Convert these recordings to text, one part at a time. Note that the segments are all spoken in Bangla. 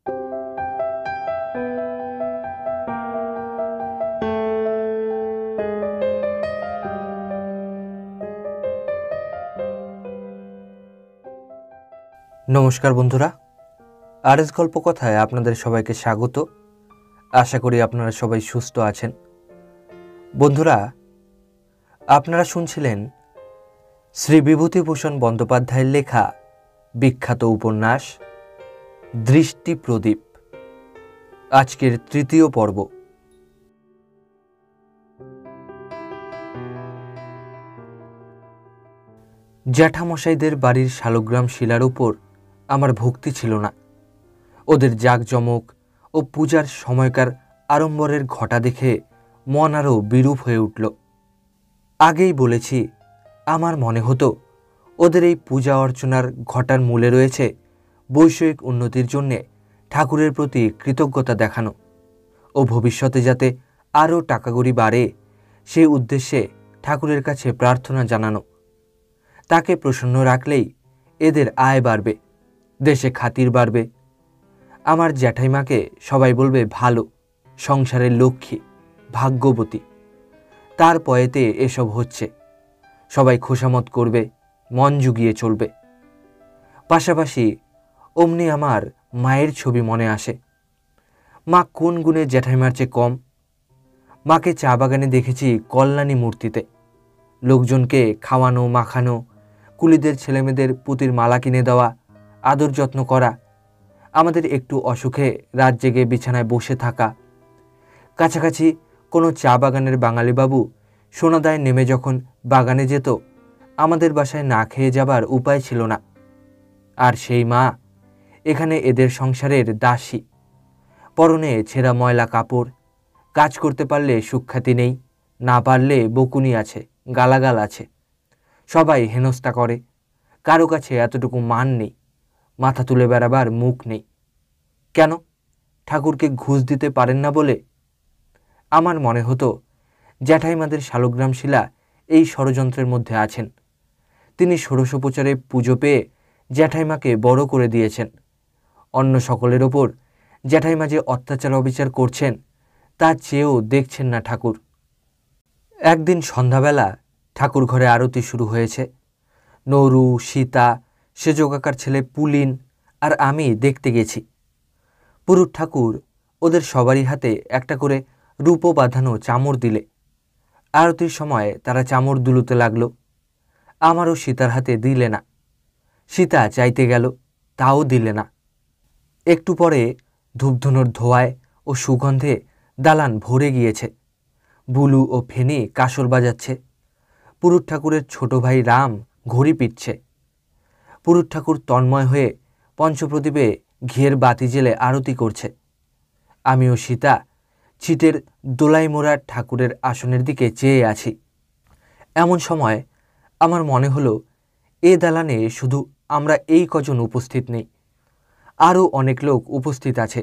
নমস্কার বন্ধুরা, আরএস গল্প কথায় আপনাদের সবাইকে স্বাগত। আশা করি আপনারা সবাই সুস্থ আছেন। বন্ধুরা, আপনারা শুনছিলেন শ্রী বিভূতিভূষণ বন্দ্যোপাধ্যায়ের লেখা বিখ্যাত উপন্যাস দৃষ্টি প্রদীপ, আজকের তৃতীয় পর্ব। জ্যাঠামশাইদের বাড়ির শালগ্রাম শিলার উপর আমার ভক্তি ছিল না। ওদের জাঁকজমক ও পূজার সময়কার আড়ম্বরের ঘটা দেখে মন আরও বিরূপ হয়ে উঠল। আগেই বলেছি, আমার মনে হতো ওদের এই পূজা অর্চনার ঘটার মূলে রয়েছে বৈষয়িক উন্নতির জন্যে ঠাকুরের প্রতি কৃতজ্ঞতা দেখানো ও ভবিষ্যতে যাতে আরও টাকাকড়ি বাড়ে সেই উদ্দেশ্যে ঠাকুরের কাছে প্রার্থনা জানানো। তাকে প্রসন্ন রাখলেই এদের আয় বাড়বে, দেশে খাতির বাড়বে। আমার জ্যাঠাইমাকে সবাই বলবে ভালো, সংসারের লক্ষ্মী, ভাগ্যবতী। তার পয়েতে এসব হচ্ছে, সবাই খোশামত করবে, মন জুগিয়ে চলবে। পাশাপাশি অমনি আমার মায়ের ছবি মনে আসে। মা কোন গুণে জ্যাঠাইমার চেয়ে কম। মাকে চা বাগানে দেখেছি কল্যাণী মূর্তিতে, লোকজনকে খাওয়ানো, মাখানো, কুলিদের ছেলেমেয়েদের পুঁতির মালা কিনে দেওয়া, আদর যত্ন করা, আমাদের একটু অসুখে রাত জেগে বিছানায় বসে থাকা। কাছাকাছি কোনো চা বাগানের বাঙালি বাবু সোনাদায় নেমে যখন বাগানে যেত, আমাদের বাসায় না খেয়ে যাবার উপায় ছিল না। আর সেই মা এখানে এদের সংসারের দাসী, পরনে ছেঁড়া ময়লা কাপড়, কাজ করতে পারলে সুখ্যাতি নেই, না পারলে বকুনি আছে, গালাগাল আছে, সবাই হেনস্থা করে। কারো কাছে এতটুকু মান নেই, মাথা তুলে বেড়াবার মুখ নেই। কেন? ঠাকুরকে ঘুষ দিতে পারেন না বলে? আমার মনে হতো জ্যাঠাইমাদের শালগ্রাম শিলা এই ষড়যন্ত্রের মধ্যে আছেন। তিনি ষোড়শোপচারে পুজো পেয়ে জ্যাঠাইমাকে বড় করে দিয়েছেন। অন্য সকলের ওপর জ্যাঠাইমা যে অত্যাচার অবিচার করছেন তা চেয়েও দেখছেন না ঠাকুর। একদিন সন্ধ্যাবেলা ঠাকুর ঘরে আরতি শুরু হয়েছে। নরু, সীতা, সেজকাকার ছেলে পুলিন আর আমি দেখতে গেছি। পুরুত ঠাকুর ওদের সবারই হাতে একটা করে রূপো বাঁধানো চামর দিলে। আরতির সময় তারা চামর দুলুতে লাগলো। আমারও সীতার হাতে দিলে না। সীতা চাইতে গেল, তাও দিলে না। একটু পরে ধূপধুনোর ধোঁয়ায় ও সুগন্ধে দালান ভরে গিয়েছে। বুলু ও ফেনি কাসর বাজাচ্ছে। পুরুত ঠাকুরের ছোট ভাই রাম ঘড়ি পিটছে। পুরুত ঠাকুর তন্ময় হয়ে পঞ্চপ্রদীপে ঘিয়ের বাতি জেলে আরতি করছে। আমি ও সীতা ছিটের দোলাই মোড়া ঠাকুরের আসনের দিকে চেয়ে আছি। এমন সময় আমার মনে হলো এ দালানে শুধু আমরা এই কজন উপস্থিত নেই, আরও অনেক লোক উপস্থিত আছে।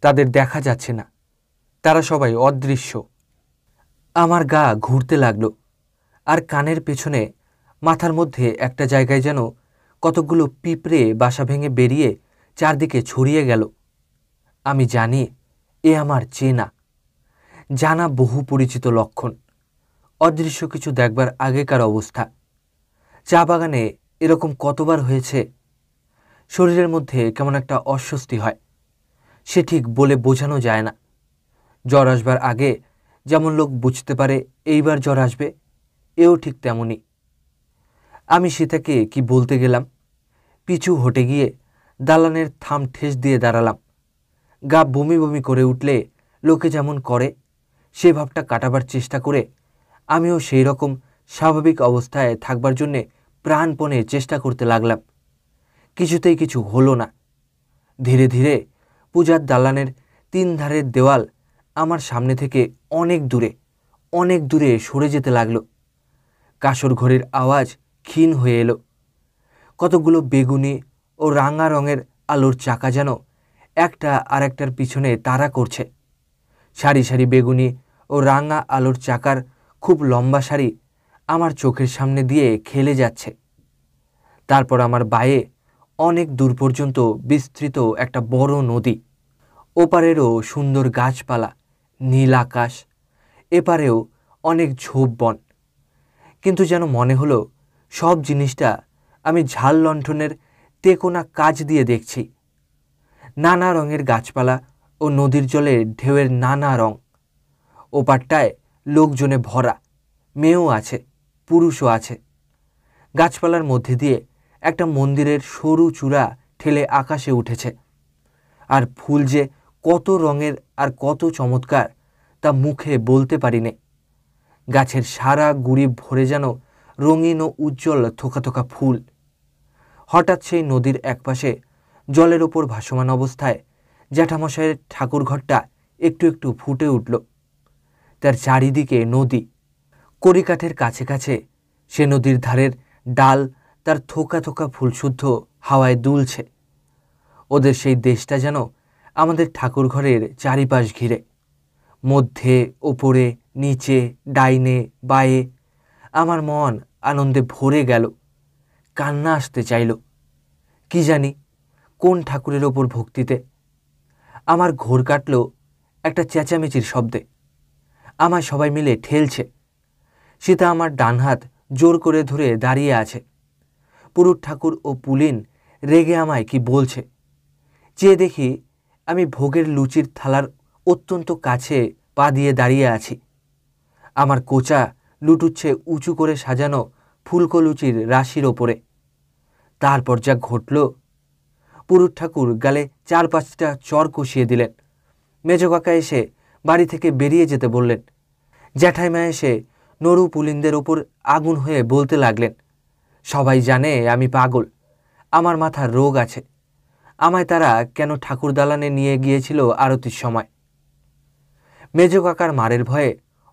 তাদের দেখা যাচ্ছে না, তারা সবাই অদৃশ্য। আমার গা ঘুরতে লাগলো, আর কানের পেছনে মাথার মধ্যে একটা জায়গায় যেন কতকগুলো পিঁপড়ে বাসা ভেঙে বেরিয়ে চারদিকে ছড়িয়ে গেল। আমি জানি এ আমার চেনা জানা বহু পরিচিত লক্ষণ। অদৃশ্য কিছু দেখবার আগেকার অবস্থা। চা বাগানে এরকম কতবার হয়েছে। শরীরের মধ্যে কেমন একটা অস্বস্তি হয়, সে ঠিক বলে বোঝানো যায় না। জ্বর আসবার আগে যেমন লোক বুঝতে পারে এইবার জ্বর আসবে, এও ঠিক তেমনই। আমি সীতাকে কি বলতে গেলাম, পিছু হটে গিয়ে দালানের থাম ঠেস দিয়ে দাঁড়ালাম। গা বমি বমি করে উঠলে লোকে যেমন করে সে ভাবটা কাটাবার চেষ্টা করে আমিও সেই রকম স্বাভাবিক অবস্থায় থাকবার জন্যে প্রাণপণে চেষ্টা করতে লাগলাম। কিছুতেই কিছু হলো না। ধীরে ধীরে পূজার দালানের তিন ধারের দেওয়াল আমার সামনে থেকে অনেক দূরে সরে যেতে লাগলো। কাসর ঘড়ির আওয়াজ ক্ষীণ হয়ে এলো। কতগুলো বেগুনি ও রাঙা রঙের আলোর চাকা যেন একটা আর একটার পিছনে তাড়া করছে। সারি সারি বেগুনি ও রাঙা আলোর চাকার খুব লম্বা সারি আমার চোখের সামনে দিয়ে খেলে যাচ্ছে। তারপর আমার বায়ে অনেক দূর পর্যন্ত বিস্তৃত একটা বড় নদী, ওপারেরও সুন্দর গাছপালা, নীল আকাশ, এপারেও অনেক ঝোপ বন। কিন্তু যেন মনে হলো সব জিনিসটা আমি ঝাল লণ্ঠনের তেকোনা কাজ দিয়ে দেখছি। নানা রঙের গাছপালা ও নদীর জলে ঢেউয়ের নানা রং। ওপারটায় লোকজনে ভরা, মেয়েও আছে, পুরুষও আছে। গাছপালার মধ্যে দিয়ে একটা মন্দিরের সরু চূড়া ঠেলে আকাশে উঠেছে। আর ফুল যে কত রঙের আর কত চমৎকার তা মুখে বলতে পারি নে। গাছের সারা গুড়ি ভরে যেন রঙিন ও উজ্জ্বল থোকা থোকা ফুল। হঠাৎ সেই নদীর একপাশে জলের ওপর ভাসমান অবস্থায় জ্যাঠামশাইয়ের ঠাকুরঘরটা একটু একটু ফুটে উঠল। তার চারিদিকে নদী, কড়িকাঠের কাছে কাছে সে নদীর ধারের ডাল তার থোকা থোকা ফুলশুদ্ধ হাওয়ায় দুলছে। ওদের সেই দেশটা যেন আমাদের ঠাকুরঘরের চারিপাশ ঘিরে, মধ্যে, ওপরে, নিচে, ডাইনে, বায়ে। আমার মন আনন্দে ভরে গেল, কান্না আসতে চাইল। কি জানি কোন ঠাকুরের ওপর ভক্তিতে। আমার ঘোর কাটল একটা চেঁচামেচির শব্দে। আমায় সবাই মিলে ঠেলছে। সীতা আমার ডান হাত জোর করে ধরে দাঁড়িয়ে আছে। পুরুত ঠাকুর ও পুলিন রেগে আমায় কি বলছে। চেয়ে দেখি আমি ভোগের লুচির থালার অত্যন্ত কাছে পা দিয়ে দাঁড়িয়ে আছি। আমার কোচা লুটুচ্ছে উঁচু করে সাজানো ফুলকো লুচির রাশির ওপরে। তারপর যা ঘটল, পুরুত ঠাকুর গালে 4-5টা চর কষিয়ে দিলেন। মেজ কাকা এসে বাড়ি থেকে বেরিয়ে যেতে বললেন। জ্যাঠাইমা এসে নরু পুলিনদের ওপর আগুন হয়ে বলতে লাগলেন, সবাই জানে আমি পাগল, আমার মাথার রোগ আছে। আমায় তারা কেন ঠাকুর দালানে নিয়ে গিয়েছিল আরতির সময়। মেজ কাকার মারের ভয়ে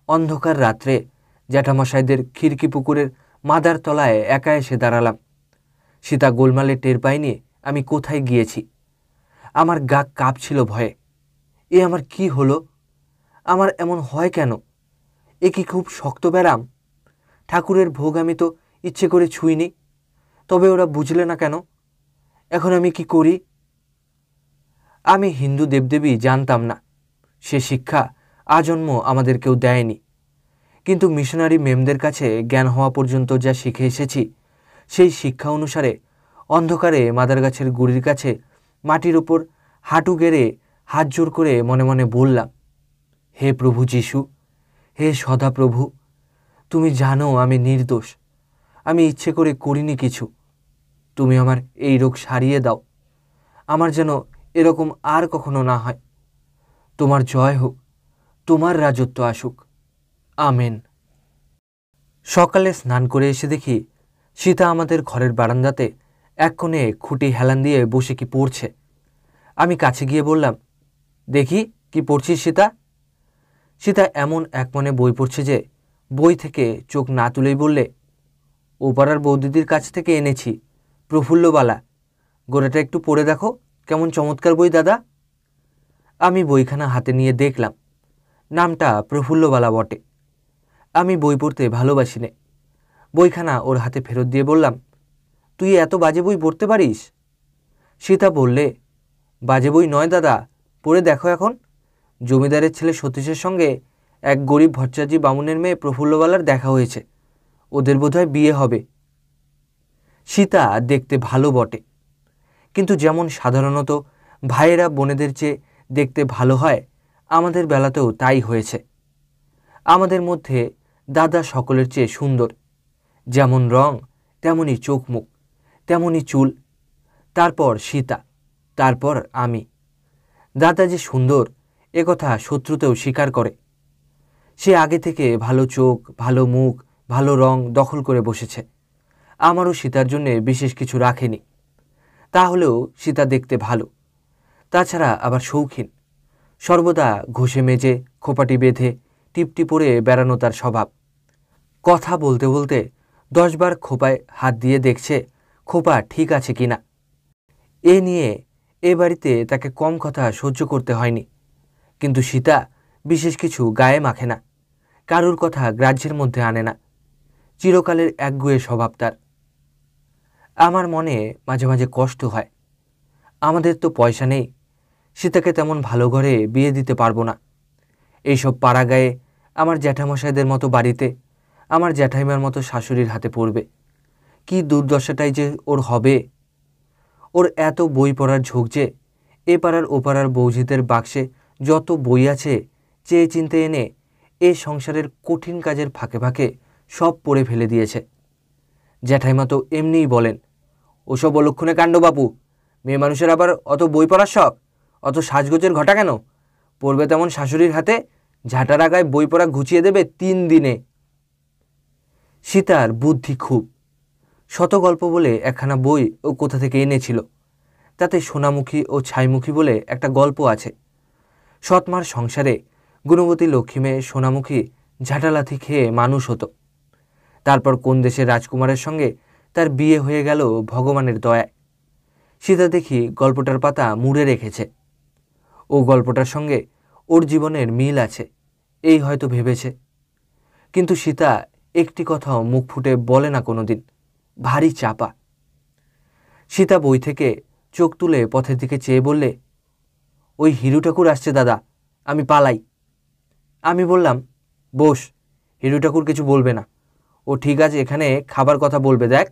অন্ধকার রাত্রে জ্যাঠামশাইদের খিড়কি পুকুরের মাদার তলায় একা এসে দাঁড়ালাম। সীতা গোলমালে টের পাইনি আমি কোথায় গিয়েছি। আমার গা কাঁপছিল ভয়ে। এ আমার কি হলো? আমার এমন হয় কেন? এ কি খুব শক্ত ব্যারাম? ঠাকুরের ভোগ আমি তো ইচ্ছে করে ছুঁইনি, তবে ওরা বুঝলে না কেন? এখন আমি কি করি? আমি হিন্দু দেবদেবী জানতাম না, সে শিক্ষা আজন্ম আমাদের কেউ দেয়নি। কিন্তু মিশনারি মেমদের কাছে জ্ঞান হওয়া পর্যন্ত যা শিখে এসেছি, সেই শিক্ষা অনুসারে অন্ধকারে মাদার গাছের গুড়ির কাছে মাটির ওপর হাঁটু গেড়ে হাত জোর করে মনে মনে বললাম, হে প্রভু যিশু, হে সদাপ্রভু, তুমি জানো আমি নির্দোষ, আমি ইচ্ছে করে করিনি কিছু। তুমি আমার এই রোগ সারিয়ে দাও, আমার যেন এরকম আর কখনো না হয়। তোমার জয় হোক, তোমার রাজত্ব আসুক, আমেন। সকালে স্নান করে এসে দেখি সীতা আমাদের ঘরের বারান্দাতে এক কোণে খুঁটি হেলান দিয়ে বসে কি পড়ছে। আমি কাছে গিয়ে বললাম, দেখি কি পড়ছিস সীতা? সীতা এমন এক মনে বই পড়ছে যে বই থেকে চোখ না তুলেই বললে, ও পাড়ার বৌদিদির কাছ থেকে এনেছি, প্রফুল্লবালা। গোড়াটা একটু পড়ে দেখো, কেমন চমৎকার বই দাদা। আমি বইখানা হাতে নিয়ে দেখলাম, নামটা প্রফুল্লবালা বটে। আমি বই পড়তে ভালোবাসি নে। বইখানা ওর হাতে ফেরত দিয়ে বললাম, তুই এত বাজে বই পড়তে পারিস? সীতা বললে, বাজে বই নয় দাদা, পড়ে দেখো এখন। জমিদারের ছেলে সতীশের সঙ্গে এক গরিব ভট্টাচার্য বামুনের মেয়ে প্রফুল্লবালার দেখা হয়েছে, ওদের বোধহয় বিয়ে হবে। সীতা দেখতে ভালো বটে, কিন্তু যেমন সাধারণত ভাইয়েরা বোনেদের চেয়ে দেখতে ভালো হয়, আমাদের বেলাতেও তাই হয়েছে। আমাদের মধ্যে দাদা সকলের চেয়ে সুন্দর, যেমন রং তেমনই চোখ মুখ, তেমনই চুল। তারপর সীতা, তারপর আমি। দাদা যে সুন্দর একথা শত্রুতেও স্বীকার করে। সে আগে থেকে ভালো চোখ, ভালো মুখ, ভালো রং দখল করে বসেছে। আমারও সীতার জন্যে বিশেষ কিছু রাখেনি। তাহলেও সীতা দেখতে ভালো, তাছাড়া আবার শৌখিন। সর্বদা ঘষে মেজে খোপাটি বেঁধে টিপটি পরে বেড়ানো তার স্বভাব। কথা বলতে বলতে 10 বার খোপায় হাত দিয়ে দেখছে খোপা ঠিক আছে কিনা। এ নিয়ে এ বাড়িতে তাকে কম কথা সহ্য করতে হয়নি। কিন্তু সীতা বিশেষ কিছু গায়ে মাখে না, কারুর কথা গ্রাহ্যের মধ্যে আনে না। চিরকালের একগুঁয়ে স্বভাব তার। আমার মনে মাঝে মাঝে কষ্ট হয়। আমাদের তো পয়সা নেই, সীতাকে তেমন ভালো ঘরে বিয়ে দিতে পারবো না। এইসব পাড়া গায়ে আমার জ্যাঠামশাইদের মতো বাড়িতে আমার জ্যাঠাইমার মতো শাশুড়ির হাতে পড়বে। কি দুর্দশাটাই যে ওর হবে। ওর এত বই পড়ার ঝোঁক যে এ পাড়ার ও পাড়ার বৌঝিদের বাক্সে যত বই আছে চেয়ে চিনতে এনে এ সংসারের কঠিন কাজের ফাঁকে ফাঁকে সব পড়ে ফেলে দিয়েছে। জ্যাঠাইমা তো এমনিই বলেন, ওসব অলক্ষণে কাণ্ড বাপু, মেয়ে মানুষের আবার অত বই পড়ার শখ, অত সাজগোজের ঘটা কেন? পড়বে তেমন শাশুড়ির হাতে, ঝাঁটার আগায় বই পড়া ঘুচিয়ে দেবে 3 দিনে। সীতার বুদ্ধি খুব। শত গল্প বলে একখানা বই ও কোথা থেকে এনেছিল। তাতে সোনামুখী ও ছাইমুখী বলে একটা গল্প আছে। সৎমার সংসারে গুণবতী লক্ষ্মী মেয়ে সোনামুখী ঝাঁটালাথি খেয়ে মানুষ হতো। তারপর কোন দেশের রাজকুমারের সঙ্গে তার বিয়ে হয়ে গেল ভগবানের দয়ায়। সীতা দেখি গল্পটার পাতা মুড়ে রেখেছে। ও গল্পটার সঙ্গে ওর জীবনের মিল আছে এই হয়তো ভেবেছে। কিন্তু সীতা একটি কথাও মুখ ফুটে বলে না কোনোদিন, ভারী চাপা। সীতা বই থেকে চোখ তুলে পথের দিকে চেয়ে বললে, ওই হিরু ঠাকুর আসছে দাদা, আমি পালাই। আমি বললাম, বস, হিরু ঠাকুর কিছু বলবে না, ও ঠিক আছে এখানে খাবার কথা বলবে দেখ।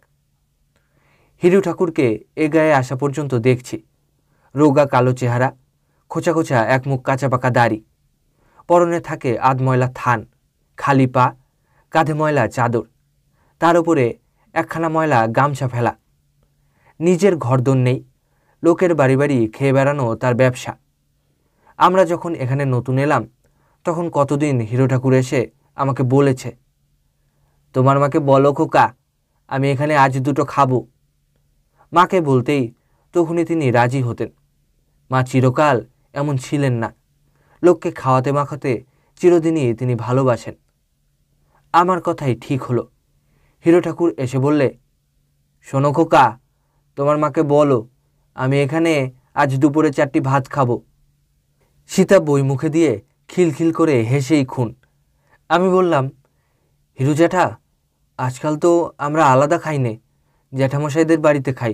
হিরু ঠাকুরকে এ গায়ে আসা পর্যন্ত দেখছি। রোগা কালো চেহারা, খোঁচা খোঁচা এক মুখ কাঁচা পাকা দাড়ি, পরনে থাকে আধময়লা থান, খালি পা, কাঁধে ময়লা চাদর, তার উপরে একখানা ময়লা গামছা ফেলা। নিজের ঘরদোর নেই, লোকের বাড়ি বাড়ি খেয়ে বেড়ানো তার ব্যবসা। আমরা যখন এখানে নতুন এলাম তখন কতদিন হিরো ঠাকুর এসে আমাকে বলেছে, তোমার মাকে বলো খোকা, আমি এখানে আজ দুটো খাবো। মাকে বলতেই তখনই তিনি রাজি হতেন। মা চিরকাল এমন ছিলেন না, লোককে খাওয়াতে মাখাতে চিরদিনই তিনি ভালোবাসেন। আমার কথাই ঠিক হলো। হিরো ঠাকুর এসে বললে, শোনো খোকা, তোমার মাকে বলো আমি এখানে আজ দুপুরে 4টি ভাত খাবো। সীতা বই মুখে দিয়ে খিলখিল করে হেসেই খুন। আমি বললাম, হিরু জ্যাঠা, আজকাল তো আমরা আলাদা খাই নে, জ্যাঠামশাইদের বাড়িতে খাই,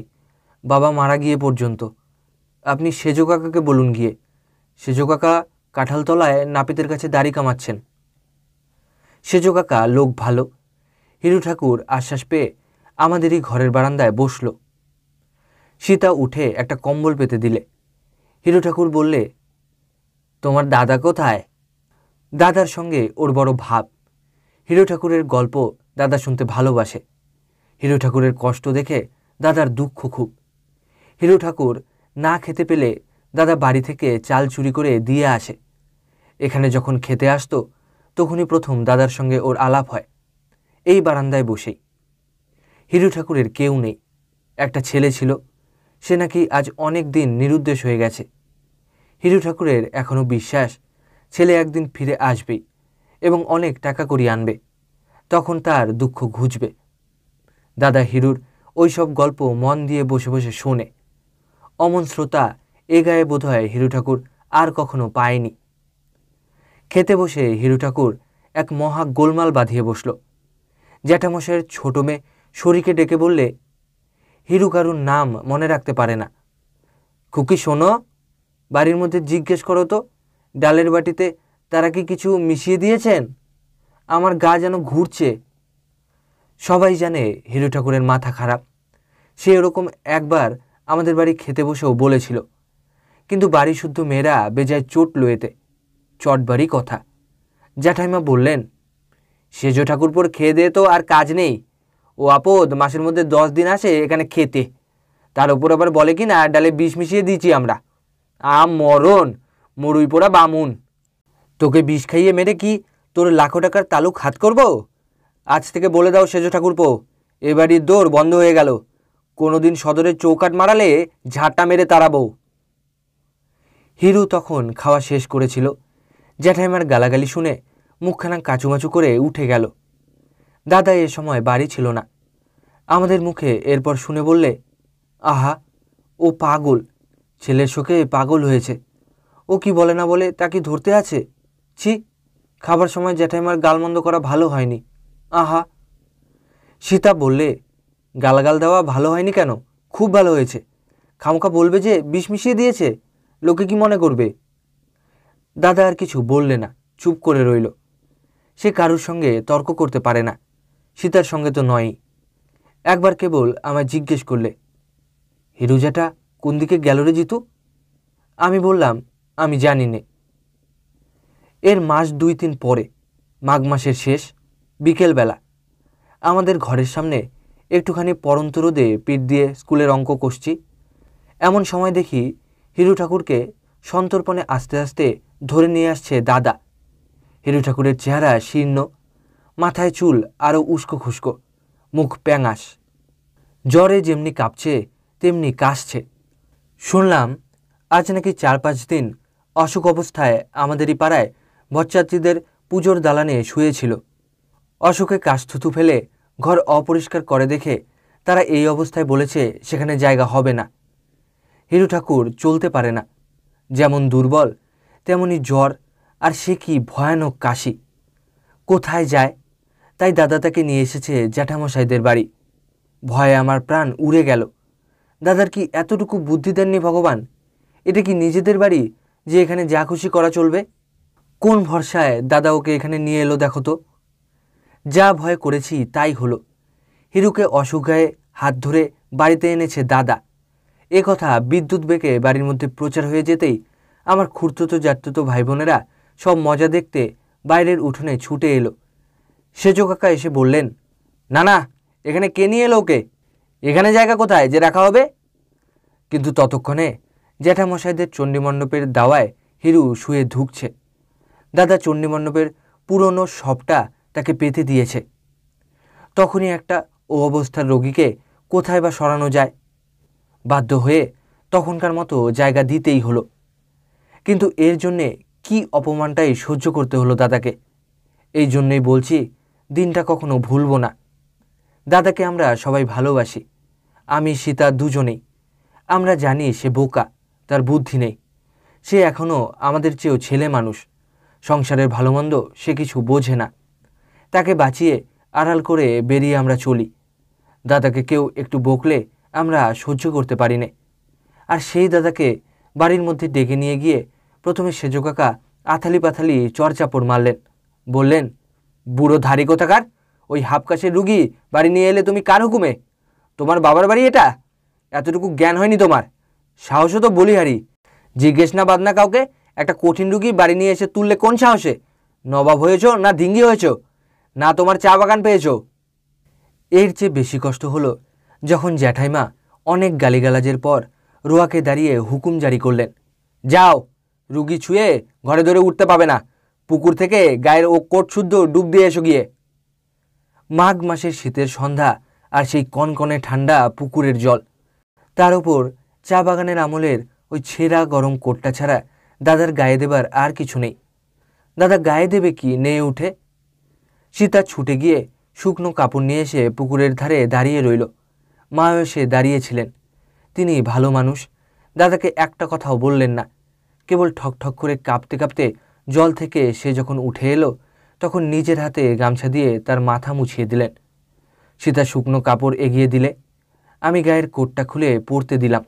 বাবা মারা গিয়ে পর্যন্ত। আপনি সেজো কাকাকে বলুন গিয়ে, সেজো কাকা কাঁঠালতলায় নাপিতের কাছে দাড়ি কামাচ্ছেন। সেজো কাকা লোক ভালো। হিরু ঠাকুর আশ্বাস পেয়ে আমাদেরই ঘরের বারান্দায় বসল। সীতা উঠে একটা কম্বল পেতে দিলে। হিরু ঠাকুর বললে, তোমার দাদা কোথায়? দাদার সঙ্গে ওর বড় ভাব। হিরু ঠাকুরের গল্প দাদা শুনতে ভালোবাসে। হিরু ঠাকুরের কষ্ট দেখে দাদার দুঃখ খুব। হিরু ঠাকুর না খেতে পেলে দাদা বাড়ি থেকে চাল চুরি করে দিয়ে আসে। এখানে যখন খেতে আসতো তখনই প্রথম দাদার সঙ্গে ওর আলাপ হয়, এই বারান্দায় বসেই। হিরু ঠাকুরের কেউ নেই, একটা ছেলে ছিল, সে নাকি আজ অনেক দিন নিরুদ্দেশ হয়ে গেছে। হিরু ঠাকুরের এখনও বিশ্বাস ছেলে একদিন ফিরে আসবেই এবং অনেক টাকা করিয়ে আনবে, তখন তার দুঃখ ঘুচবে। দাদা হিরুর ওই সব গল্প মন দিয়ে বসে বসে শোনে। অমন শ্রোতা এ গায়ে বোধহয় হিরু ঠাকুর আর কখনো পায়নি। খেতে বসে হিরু ঠাকুর এক মহা গোলমাল বাঁধিয়ে বসল। জ্যাঠামশাইয়ের ছোট মেয়ে শরীকে ডেকে বললে, হিরু কারুর নাম মনে রাখতে পারে না। খুকি শোনো, বাড়ির মধ্যে জিজ্ঞেস করো তো ডালের বাটিতে তারা কি কিছু মিশিয়ে দিয়েছেন? আমার গা যেন ঘুরছে। সবাই জানে হিরু ঠাকুরের মাথা খারাপ। সে এরকম একবার আমাদের বাড়ি খেতে বসেও বলেছিল, কিন্তু বাড়ি শুদ্ধ মেয়েরা বেজায় চোটল এতে, চটবারই কথা। জ্যাঠাইমা বললেন, সেজো ঠাকুরপোর খেয়ে দিয়ে তো আর কাজ নেই, ও আপদ মাসের মধ্যে 10 দিন আসে এখানে খেতে, তার উপর আবার বলে কি না ডালে বিষ মিশিয়ে দিয়েছি আমরা। মরণ, মরুই পোড়া বামুন, তোকে বিষ খাইয়ে মেরে কি তোর লাখো টাকার তালুক হাত করব? আজ থেকে বলে দাও সেজো ঠাকুরপো, এ বাড়ির দৌড় বন্ধ হয়ে গেল, কোনোদিন সদরের চৌকাট মারালে ঝাঁটা মেরে তাড়াবো। হিরু তখন খাওয়া শেষ করেছিল। জ্যাঠাইমার গালাগালি শুনে মুখখানা কাচুমাচু করে উঠে গেল। দাদা এ সময় বাড়ি ছিল না। আমাদের মুখে এরপর শুনে বললে, আহা, ও পাগল, ছেলের শোকে পাগল হয়েছে, ও কি বলে না বলে তা কি ধরতে আছে? ছি, খাবার সময় জ্যাঠাইমার গালমন্দ করা ভালো হয়নি। আহা। সীতা বললে, গালাগাল দেওয়া ভালো হয়নি কেন? খুব ভালো হয়েছে। খামোখা বলবে যে বিষ মিশিয়ে দিয়েছে, লোকে কি মনে করবে? দাদা আর কিছু বললে না, চুপ করে রইল। সে কারুর সঙ্গে তর্ক করতে পারে না, সীতার সঙ্গে তো নয়ই। একবার কেবল আমায় জিজ্ঞেস করলে, হিরুজাটা কোন দিকে গেল রে জিতু? আমি বললাম, আমি জানি নে। এর মাস 2-3 পরে, মাঘ মাসের শেষ বিকেলবেলা, আমাদের ঘরের সামনে একটুখানি পড়ন্ত রোদে পিঠ দিয়ে স্কুলের অঙ্ক কষছি। এমন সময় দেখি হিরু ঠাকুরকে সন্তর্পণে আস্তে আস্তে ধরে নিয়ে আসছে দাদা। হিরু ঠাকুরের চেহারা শীর্ণ, মাথায় চুল আরও উস্কো খুস্কো, মুখ প্যাঙাস, জ্বরে যেমনি কাঁপছে তেমনি কাশছে। শুনলাম আজ নাকি 4-5 দিন অসুখ অবস্থায় আমাদেরই পাড়ায় বচ্চাত্রীদের পুজোর দালানে শুয়েছিল। অসুখে কাশথুতু ফেলে ঘর অপরিষ্কার করে দেখে তারা এই অবস্থায় বলেছে সেখানে জায়গা হবে না। হিরু ঠাকুর চলতে পারে না, যেমন দুর্বল তেমনি জ্বর, আর সে কি ভয়ানক কাশি। কোথায় যায়? তাই দাদা তাকে নিয়ে এসেছে জ্যাঠামশাইদের বাড়ি। ভয়ে আমার প্রাণ উড়ে গেল। দাদার কি এতটুকু বুদ্ধি দেননি ভগবান? এটা কি নিজেদের বাড়ি যে এখানে যা খুশি করা চলবে? কোন ভরসায় দাদা ওকে এখানে নিয়ে এলো দেখো তো। যা ভয় করেছি তাই হলো। হিরুকে অসুখায় হাত ধরে বাড়িতে এনেছে দাদা। এ কথা বিদ্যুৎ বেগে বাড়ির মধ্যে প্রচার হয়ে যেতেই আমার খুড়তুতো জ্যাঠতুতো ভাই বোনেরা সব মজা দেখতে বাইরের উঠোনে ছুটে এলো। সেজো কাকা এসে বললেন, না না, এখানে কে নিয়ে এলো ওকে? এখানে জায়গা কোথায় যে রাখা হবে? কিন্তু ততক্ষণে জ্যাঠামশাইদের চণ্ডীমণ্ডপের দাওয়ায় হিরু শুয়ে ধুঁকছে। দাদা চণ্ডীমণ্ডপের পুরনো সবটা তাকে পেতে দিয়েছে। তখনই একটা ও অবস্থার রোগীকে কোথায় বা সরানো যায়? বাধ্য হয়ে তখনকার মতো জায়গা দিতেই হলো। কিন্তু এর জন্যে কি অপমানটাই সহ্য করতে হলো দাদাকে। এই জন্যেই বলছি, দিনটা কখনো ভুলব না। দাদাকে আমরা সবাই ভালোবাসি, আমি সীতা দুজনেই। আমরা জানি সে বোকা, তার বুদ্ধি নেই। সে এখনও আমাদের চেয়েও ছেলে মানুষ, সংসারের ভালো মন্দ সে কিছু বোঝে না। তাকে বাঁচিয়ে আড়াল করে বেরিয়ে আমরা চলি। দাদাকে কেউ একটু বকলে আমরা সহ্য করতে পারি না। আর সেই দাদাকে বাড়ির মধ্যে ডেকে নিয়ে গিয়ে প্রথমে সেজো কাকা আথালি পাথালি চড়চাপড় মারলেন। বললেন, বুড়ো ধারি কোথাকার, ওই হাফকাশের রুগী বাড়ি নিয়ে এলে তুমি কার হুকুমে? তোমার বাবার বাড়ি এটা? এতটুকু জ্ঞান হয়নি তোমার? সাহসও তো বলিহারি। জিজ্ঞেস না বাদ না কাউকে একটা কঠিন রুগী বাড়ি নিয়ে এসে তুললে কোন সাহসে? নবাব হয়েছ না ধিঙ্গি হয়েছ, না তোমার চা বাগান পেয়েছ? এর চেয়ে বেশি কষ্ট হলো যখন জ্যাঠাইমা অনেক গালিগালাজের পর রোয়াকে দাঁড়িয়ে হুকুম জারি করলেন, যাও, রুগী ছুঁয়ে ঘরে ধরে উঠতে পাবে না, পুকুর থেকে গায়ের ও কোট শুদ্ধ ডুব দিয়ে এসো গিয়ে। মাঘ মাসের শীতের সন্ধ্যা আর সেই কনকনে ঠান্ডা পুকুরের জল, তার ওপর চা বাগানের আমলের ওই ছেঁড়া গরম কোটটা ছাড়া দাদার গায়ে দেবার আর কিছু নেই। দাদা গায়ে দেবে কি নেয়ে উঠে? সীতা ছুটে গিয়ে শুকনো কাপড় নিয়ে এসে পুকুরের ধারে দাঁড়িয়ে রইল। মা এসে দাঁড়িয়েছিলেন। তিনি ভালো মানুষ, দাদাকে একটা কথাও বললেন না। কেবল ঠকঠক করে কাঁপতে কাঁপতে জল থেকে সে যখন উঠে এলো তখন নিজের হাতে গামছা দিয়ে তার মাথা মুছিয়ে দিলেন। সীতা শুকনো কাপড় এগিয়ে দিলে আমি গায়ের কোটটা খুলে পরতে দিলাম।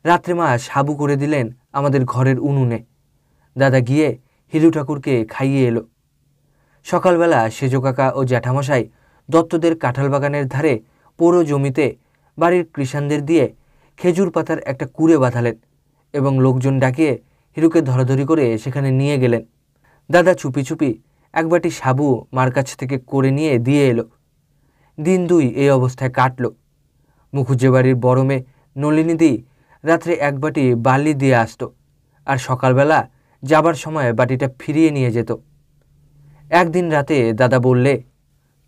রাত্রে মা সাবু করে দিলেন আমাদের ঘরের উনুনে। দাদা গিয়ে হিরু ঠাকুরকে খাইয়ে এলো। সকালবেলা সেজো কাকা ও জ্যাঠামশাই দত্তদের কাঁঠাল বাগানের ধারে পুরো জমিতে বাড়ির কৃষাণদের দিয়ে খেজুর পাতার একটা কুড়ে বাঁধালেন এবং লোকজন ডাকিয়ে হিরুকে ধরাধরি করে সেখানে নিয়ে গেলেন। দাদা চুপি চুপি এক বাটি সাবু মার কাছ থেকে করে নিয়ে দিয়ে এলো। দিন 2 এই অবস্থায় কাটল। মুখুজ্জে বাড়ির বড় মেয়ে নলিনীদি রাত্রে এক বাটি বার্লি দিয়ে আসতো, আর সকালবেলা যাবার সময় বাটিটা ফিরিয়ে নিয়ে যেত। একদিন রাতে দাদা বললে,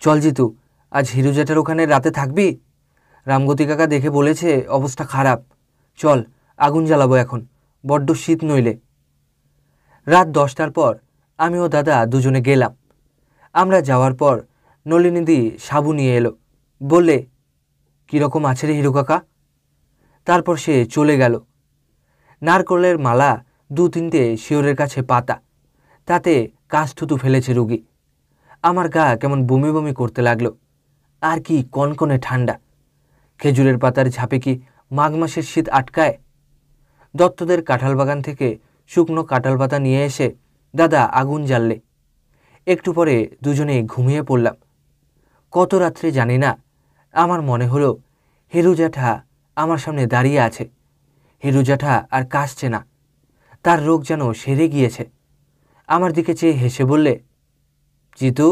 চল জিতু, আজ হিরু জ্যাঠার ওখানে রাতে থাকবি? রামগতি কাকা দেখে বলেছে অবস্থা খারাপ। চল, আগুন জ্বালাবো এখন, বড্ড শীত নইলে। রাত 10টার পর আমি ও দাদা দুজনে গেলাম। আমরা যাওয়ার পর নলিনীদি সাবু নিয়ে এলো। বললে, কীরকম আছে রে হিরু কাকা? তারপর সে চলে গেল। নারকলের মালা 2-3টে শিওরের কাছে পাতা, তাতে কাশথুতু ফেলেছে রুগী। আমার গা কেমন বমি বমি করতে লাগলো। আর কি কনকনে ঠান্ডা। খেজুরের পাতার ঝাঁপে কি মাঘ মাসের শীত আটকায়? দত্তদের কাঁঠাল বাগান থেকে শুকনো কাঁঠাল পাতা নিয়ে এসে দাদা আগুন জ্বাললে। একটু পরে দুজনেই ঘুমিয়ে পড়লাম। কত রাত্রে জানি না, আমার মনে হলো হিরু জ্যাঠা আমার সামনে দাঁড়িয়ে আছে। হিরু জ্যাঠা আর কাশছে না, তার রোগ যেন সেরে গিয়েছে। আমার দিকে চেয়ে হেসে বললে, জিতু,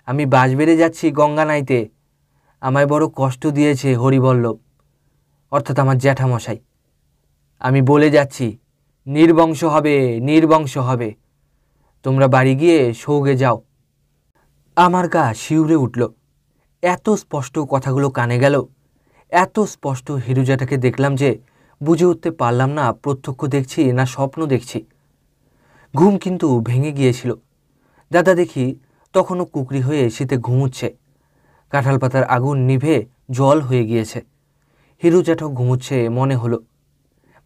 আমি বাস বেড়ে যাচ্ছি গঙ্গা নাইতে। আমায় বড় কষ্ট দিয়েছে হরিবল্লভ, অর্থাৎ আমার জ্যাঠামশাই। আমি বলে যাচ্ছি, নির্বংশ হবে, নির্বংশ হবে। তোমরা বাড়ি গিয়ে সৌগে যাও। আমার গা শিউরে উঠল। এত স্পষ্ট কথাগুলো কানে গেল, এত স্পষ্ট হিরু জ্যাঠাকে দেখলাম যে বুঝে উঠতে পারলাম না প্রত্যক্ষ দেখছি না স্বপ্ন দেখছি। ঘুম কিন্তু ভেঙে গিয়েছিল। দাদা দেখি তখনও কুকরি হয়ে শীতে ঘুমুচ্ছে। কাঁঠাল পাতার আগুন নিভে জল হয়ে গিয়েছে। হিরু জ্যাঠা ঘুমুচ্ছে মনে হলো।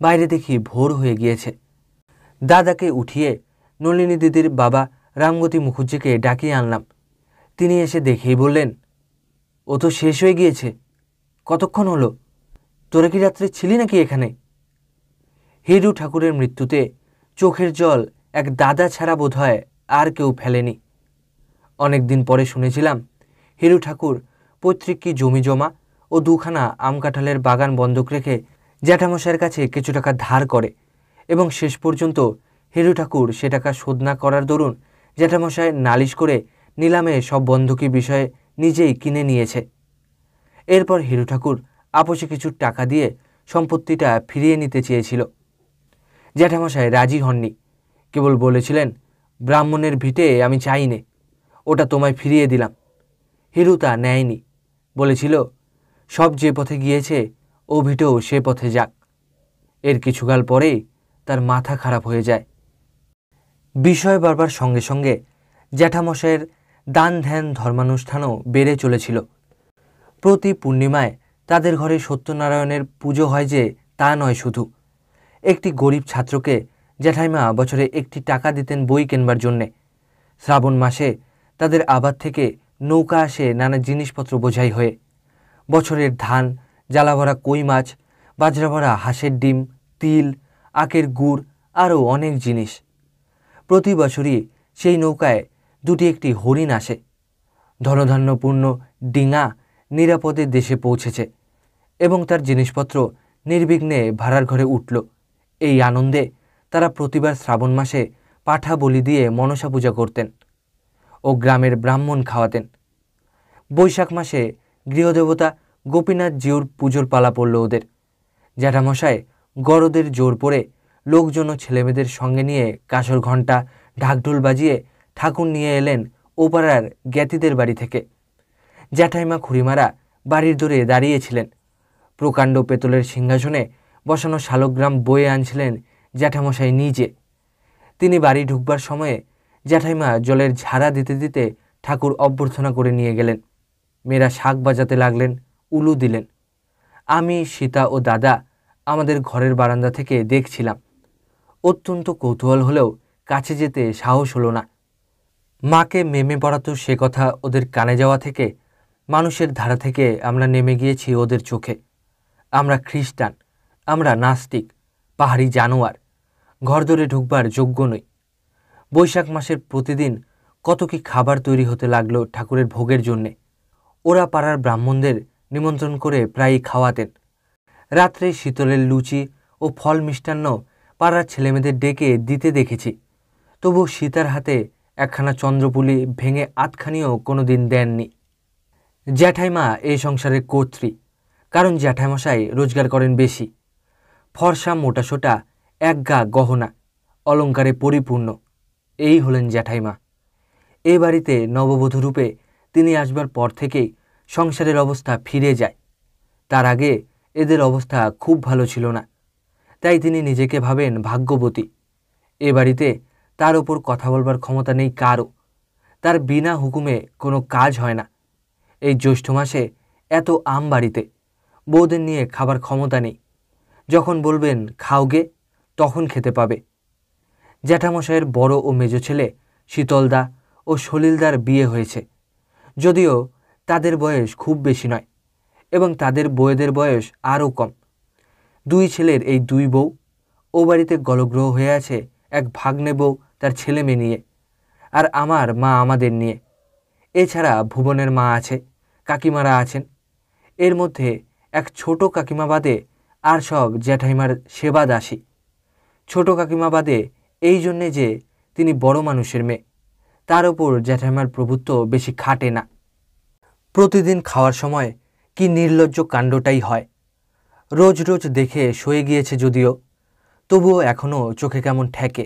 বাইরে দেখি ভোর হয়ে গিয়েছে। দাদাকে উঠিয়ে নলিনী দিদির বাবা রামগতি মুখুজ্জিকে ডাকিয়ে আনলাম। তিনি এসে দেখেই বললেন, ও তো শেষ হয়ে গিয়েছে। কতক্ষণ হলো? তোরা কি রাত্রে ছিলি নাকি এখানে? হিরু ঠাকুরের মৃত্যুতে চোখের জল এক দাদা ছাড়া বোধহয় আর কেউ ফেলেনি। অনেক দিন পরে শুনেছিলাম হিরু ঠাকুর পৈতৃক কি জমি জমা ও দুখানা আম কাঁঠালের বাগান বন্ধক রেখে জ্যাঠামশাইয়ের কাছে কিছু টাকা ধার করে এবং শেষ পর্যন্ত হিরু ঠাকুর সে টাকা শোধ না করার দরুন জ্যাঠামশাই নালিশ করে নিলামে সব বন্ধকি বিষয়ে নিজেই কিনে নিয়েছে। এরপর হিরু ঠাকুর আপোষে কিছু টাকা দিয়ে সম্পত্তিটা ফিরিয়ে নিতে চেয়েছিল। জ্যাঠামশাই রাজি হননি, কেবল বলেছিলেন, ব্রাহ্মণের ভিটে আমি চাই নে, ওটা তোমায় ফিরিয়ে দিলাম। হিরু তা নেয়নি, বলেছিল সব যে পথে গিয়েছে ও ভিটেও সে পথে যাক। এর কিছুকাল পরেই তার মাথা খারাপ হয়ে যায়। বিষয় বাড়বার সঙ্গে সঙ্গে জ্যাঠামশাইয়ের দান ধ্যান ধর্মানুষ্ঠানও বেড়ে চলেছিল। প্রতি পূর্ণিমায় তাদের ঘরে সত্যনারায়ণের পুজো হয় যে তা নয়, শুধু একটি গরিব ছাত্রকে জ্যাঠাইমা বছরে একটি টাকা দিতেন বই কেনবার জন্যে। শ্রাবণ মাসে তাদের আবাদ থেকে নৌকা আসে নানা জিনিসপত্র বোঝাই হয়ে। বছরের ধান, জ্বালাভরা কই মাছ, বাজরাভরা হাঁসের ডিম, তিল, আখের গুড়, আরও অনেক জিনিস। প্রতি বছরই সেই নৌকায় দুটি একটি হরিণ আসে। ধনধান্যপূর্ণ ডিঙা নিরাপদে দেশে পৌঁছেছে এবং তার জিনিসপত্র নির্বিঘ্নে ভাড়ার ঘরে উঠল। এই আনন্দে তারা প্রতিবার শ্রাবণ মাসে পাঠা বলি দিয়ে মনসা পূজা করতেন ও গ্রামের ব্রাহ্মণ খাওয়াতেন। বৈশাখ মাসে গৃহদেবতা গোপীনাথ জিউর পুজোর পালা পড়ল ওদের। জ্যাঠামশাই গরদের জোর পড়ে লোকজন ও ছেলেমেয়েদের সঙ্গে নিয়ে কাঁসর ঘণ্টা ঢাকঢোল বাজিয়ে ঠাকুর নিয়ে এলেন ওপাড়ার জ্ঞাতিদের বাড়ি থেকে। জ্যাঠাইমা খুড়িমারা বাড়ির দূরে দাঁড়িয়েছিলেন। প্রকাণ্ড পেতলের সিংহাসনে বসানো শালগ্রাম বয়ে আনছিলেন জ্যাঠামশাই নিজে। তিনি বাড়ি ঢুকবার সময়ে জ্যাঠাইমা জলের ঝাড়া দিতে দিতে ঠাকুর অভ্যর্থনা করে নিয়ে গেলেন। মেয়েরা শাঁখ বাজাতে লাগলেন, উলু দিলেন। আমি, সীতা ও দাদা আমাদের ঘরের বারান্দা থেকে দেখছিলাম। অত্যন্ত কৌতূহল হলেও কাছে যেতে সাহস হলো না। মাকে মেমে পড়াতো সে কথা ওদের কানে যাওয়া থেকে মানুষের ধারা থেকে আমরা নেমে গিয়েছি ওদের চোখে। আমরা খ্রিস্টান, আমরা নাস্তিক, পাহাড়ি জানোয়ার, ঘরদোরে ঢুকবার যোগ্য নই। বৈশাখ মাসের প্রতিদিন কত কি খাবার তৈরি হতে লাগলো ঠাকুরের ভোগের জন্যে। ওরা পাড়ার ব্রাহ্মণদের নিমন্ত্রণ করে প্রায়ই খাওয়াতেন। রাত্রে শীতলের লুচি ও ফল মিষ্টান্ন পাড়ার ছেলেমেয়েদের ডেকে দিতে দেখেছি। তবু সীতার হাতে একখানা চন্দ্রপুলি ভেঙে আধখানিও কোনো দিন দেননি। জ্যাঠাইমা এই সংসারের কর্ত্রী, কারণ জ্যাঠাইমশাই রোজগার করেন বেশি। ফর্সা মোটাসোটা এক গা গহনা অলঙ্কারে পরিপূর্ণ, এই হলেন জ্যাঠাইমা। এ বাড়িতে নববধূ রূপে তিনি আসবার পর থেকেই সংসারের অবস্থা ফিরে যায়। তার আগে এদের অবস্থা খুব ভালো ছিল না, তাই তিনি নিজেকে ভাবেন ভাগ্যবতী। এ বাড়িতে তার ওপর কথা বলবার ক্ষমতা নেই কারও। তার বিনা হুকুমে কোনো কাজ হয় না। এই জ্যৈষ্ঠ মাসে এত আম বাড়িতে, বউদের নিয়ে খাবার ক্ষমতা নেই। যখন বলবেন খাওগে, তখন খেতে পাবে। জ্যাঠামশাইয়ের বড় ও মেজ ছেলে শীতলদা ও সলিলদার বিয়ে হয়েছে, যদিও তাদের বয়স খুব বেশি নয়। এবং তাদের বউয়েদের বয়স আরও কম। 2 ছেলের এই 2 বউ। ও বাড়িতে গলগ্রহ হয়ে আছে এক ভাগ্নে বউ তার ছেলে মেয়ে নিয়ে, আর আমার মা আমাদের নিয়ে। এছাড়া ভুবনের মা আছে, কাকিমারা আছেন। এর মধ্যে এক ছোট কাকিমা বাদে আর সব জ্যাঠাইমার সেবা দাসী। ছোট কাকিমা বাদে এই জন্যে যে তিনি বড় মানুষের মেয়ে, তার ওপর জ্যাঠাইমার প্রভুত্ব বেশি খাটে না। প্রতিদিন খাওয়ার সময় কি নির্লজ্জ কাণ্ডটাই হয়। রোজ রোজ দেখে সয়ে গিয়েছে যদিও, তবুও এখনও চোখে কেমন ঠেকে।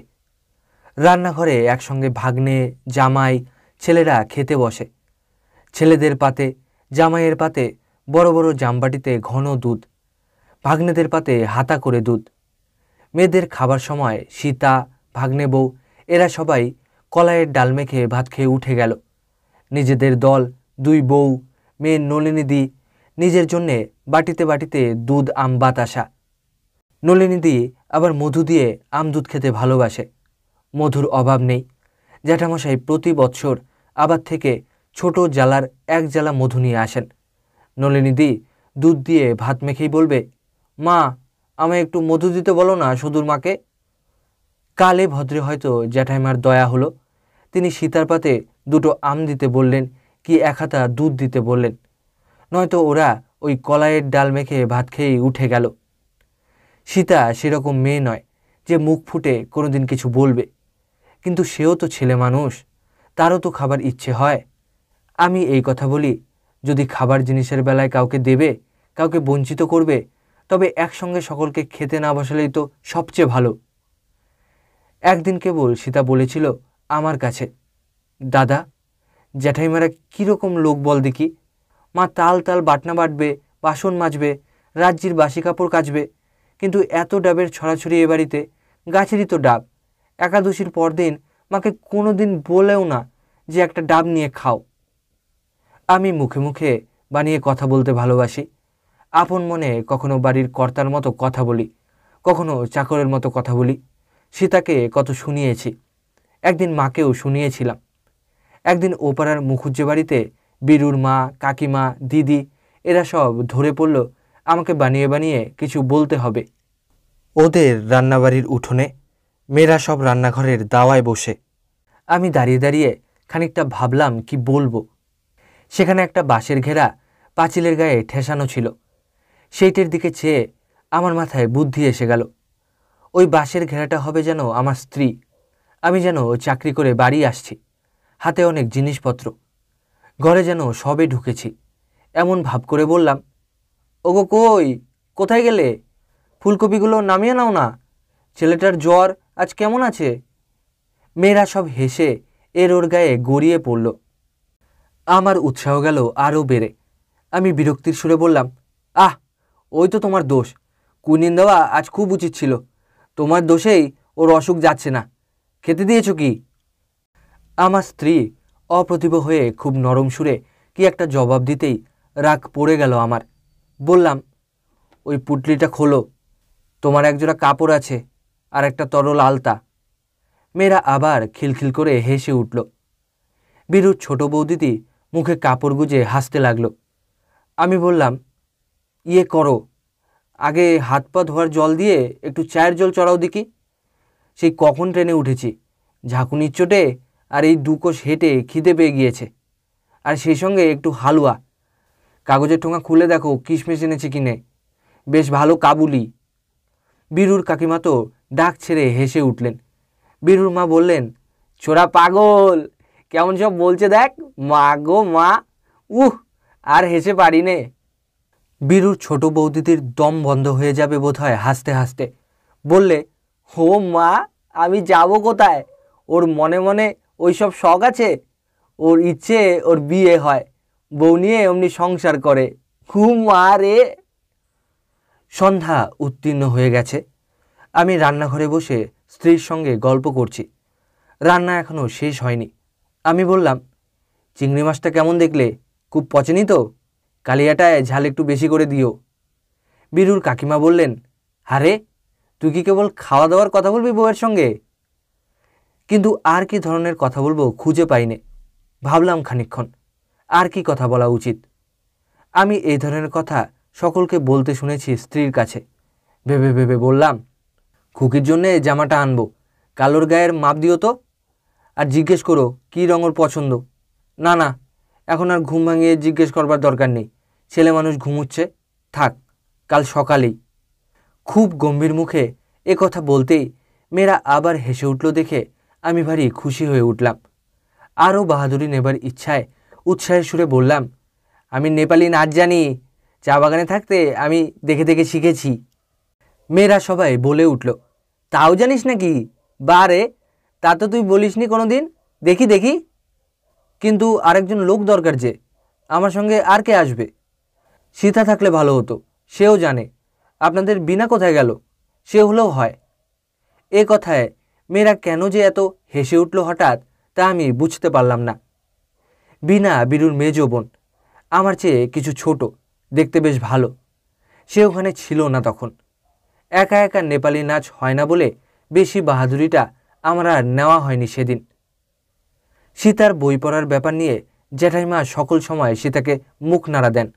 রান্নাঘরে একসঙ্গে ভাগ্নে, জামাই, ছেলেরা খেতে বসে। ছেলেদের পাতে, জামাইয়ের পাতে বড় বড় জামবাটিতে ঘন দুধ, ভাগ্নেদের পাতে হাতা করে দুধ। মেয়েদের খাবার সময় সীতা, ভাগ্নে বউ এরা সবাই কলাইয়ের ডাল মেখে ভাত খেয়ে উঠে গেল। নিজেদের দল 2 বউ, মেয়ে নলিনীদি নিজের জন্যে বাটিতে বাটিতে দুধ আম বাতাসা। নলিনীদি আবার মধু দিয়ে আম দুধ খেতে ভালোবাসে। মধুর অভাব নেই। জ্যাঠামশাই প্রতি বৎসর আবার থেকে ছোট জালার 1 জালা মধু নিয়ে আসেন। নলিনীদি দুধ দিয়ে ভাত মেখেই বলবে, মা আমায় একটু মধু দিতে বলো না সদুর মাকে। কালে ভদ্রে হয়তো জ্যাঠাইমার দয়া হলো, তিনি সীতার পাতে 2টো আম দিতে বললেন কি 1 হাতা দুধ দিতে বললেন, নয়তো ওরা ওই কলাইয়ের ডাল মেখে ভাত খেয়েই উঠে গেল। সীতা সেরকম মেয়ে নয় যে মুখ ফুটে কোনোদিন কিছু বলবে, কিন্তু সেও তো ছেলে মানুষ, তারও তো খাবার ইচ্ছে হয়। আমি এই কথা বলি, যদি খাবার জিনিসের বেলায় কাউকে দেবে, কাউকে বঞ্চিত করবে, তবে একসঙ্গে সকলকে খেতে না বসালেই তো সবচেয়ে ভালো। একদিন কেবল সীতা বলেছিল আমার কাছে, দাদা জ্যাঠাইমারা কীরকম লোক বল দেখি। মা তাল তাল বাটনা বাটবে, বাসন মাজবে, রাজ্যির বাসি কাপড় কাচবে, কিন্তু এত ডাবের ছড়াছড়ি এ বাড়িতে, গাছেরই তো ডাব। একাদশীর পরদিন মাকে কোনো দিন বলেও না যে একটা ডাব নিয়ে খাও। আমি মুখে মুখে বানিয়ে কথা বলতে ভালোবাসি। আপন মনে কখনো বাড়ির কর্তার মতো কথা বলি, কখনো চাকরের মতো কথা বলি। সীতাকে কত শুনিয়েছি, একদিন মাকেও শুনিয়েছিলাম। একদিন ওপাড়ার মুখুজ্জে বাড়িতে বীরুর মা, কাকিমা, দিদি এরা সব ধরে পড়ল আমাকে বানিয়ে বানিয়ে কিছু বলতে হবে। ওদের রান্নাবাড়ির উঠোনে, মেয়েরা সব রান্নাঘরের দাওয়ায় বসে। আমি দাঁড়িয়ে দাঁড়িয়ে খানিকটা ভাবলাম কি বলবো। সেখানে একটা বাঁশের ঘেরা পাঁচিলের গায়ে ঠেসানো ছিল। সেইটের দিকে চেয়ে আমার মাথায় বুদ্ধি এসে গেল। ওই বাঁশের ঘেরাটা হবে যেন আমার স্ত্রী। আমি যেন চাকরি করে বাড়ি আসছি, হাতে অনেক জিনিসপত্র, ঘরে যেন সবে ঢুকেছি, এমন ভাব করে বললাম, ওগো কই, কোথায় গেলে? ফুলকপিগুলো নামিয়ে নাও না, ছেলেটার জ্বর আজ কেমন আছে? মেয়েরা সব হেসে এর ওর গায়ে গড়িয়ে পড়ল। আমার উৎসাহ গেল আরও বেড়ে। আমি বিরক্তির সুরে বললাম, আহ, ওই তো তোমার দোষ। কুনিন দেওয়া আজ খুব উচিত ছিল। তোমার দোষেই ওর অসুখ যাচ্ছে না। খেতে দিয়েছ কি? আমার স্ত্রী অপ্রতিভ হয়ে খুব নরম সুরে কি একটা জবাব দিতেই রাগ পড়ে গেল আমার। বললাম, ওই পুটলিটা খোলো, তোমার একজোড়া কাপড় আছে আর একটা তরল আলতা। মেয়েরা আবার খিলখিল করে হেসে উঠল। বীরুর ছোট বৌদিদি মুখে কাপড় গুজে হাসতে লাগলো। আমি বললাম, ইয়ে করো, আগে হাত পা ধোয়ার জল দিয়ে একটু চায়ের জল চড়াও দেখি। সেই কখন ট্রেনে উঠেছি, ঝাঁকুনির চোটে আর এই 2 কোষ হেঁটে খিদে পেয়ে গিয়েছে, আর সেই সঙ্গে একটু হালুয়া। কাগজের ঠোঙা খুলে দেখো কিশমিশ এনেছে কিনে, বেশ ভালো কাবুলি। বীরুর কাকিমা তো ডাক ছেড়ে হেসে উঠলেন। বীরুর মা বললেন, ছোড়া পাগল, কেমন সব বলছে দেখ, মা গো মা, আর হেসে পারি নে। বীরুর ছোট বৌদিদির দম বন্ধ হয়ে যাবে বোধহয় হাসতে হাসতে। বললে, হো মা, আমি যাব কোথায়? ওর মনে মনে ওই সব শখ আছে। ওর ইচ্ছে ওর বিয়ে হয়, বউ নিয়ে অমনি সংসার করে। মা রে। সন্ধ্যা উত্তীর্ণ হয়ে গেছে। আমি রান্নাঘরে বসে স্ত্রীর সঙ্গে গল্প করছি। রান্না এখনও শেষ হয়নি। আমি বললাম, চিংড়ি মাছটা কেমন দেখলে? খুব পচেনি তো? কালিয়াটায় ঝাল একটু বেশি করে দিও। বীরুর কাকিমা বললেন, আরে তুই কি কেবল খাওয়া দাওয়ার কথা বলবি বউয়ের সঙ্গে? কিন্তু আর কি ধরনের কথা বলবো খুঁজে পাইনে। ভাবলাম খানিকক্ষণ আর কি কথা বলা উচিত। আমি এই ধরনের কথা সকলকে বলতে শুনেছি স্ত্রীর কাছে। ভেবে ভেবে বললাম, খুকির জন্যে জামাটা আনবো, কালোর গায়ের মাপ দিও তো, আর জিজ্ঞেস করো কী রঙের পছন্দ। না না, এখন আর ঘুম ভাঙিয়ে জিজ্ঞেস করবার দরকার নেই, ছেলে মানুষ ঘুমুচ্ছে, থাক, কাল সকালেই। খুব গম্ভীর মুখে এ কথা বলতেই মেয়েরা আবার হেসে উঠল দেখে আমি ভারী খুশি হয়ে উঠলাম। আরও বাহাদুরি নেবার ইচ্ছায় উৎসাহের সুরে বললাম, আমি নেপালি নাচ জানি, চা বাগানে থাকতে আমি দেখে দেখে শিখেছি। মেয়েরা সবাই বলে উঠল, তাও জানিস নাকি? বারে, তা তো তুই বলিসনি কোনো দিন, দেখি দেখি। কিন্তু আরেকজন লোক দরকার, যে আমার সঙ্গে আর কে আসবে? সীতা থাকলে ভালো হতো, সেও জানে। আপনাদের বিনা কোথায় গেল? সে হলেও হয়। এ কথায় মেয়েরা কেন যে এত হেসে উঠল হঠাৎ, তা আমি বুঝতে পারলাম না। বিনা বীরুর মেজ বোন, আমার চেয়ে কিছু ছোট, দেখতে বেশ ভালো। সে ওখানে ছিল না তখন। একা একা নেপালি নাচ হয় না বলে বেশি বাহাদুরিটা আমার আর নেওয়া হয়নি সেদিন। সীতার বই পড়ার ব্যাপার নিয়ে জ্যাঠাইমা সকল সময় সীতাকে মুখ নাড়া দেন।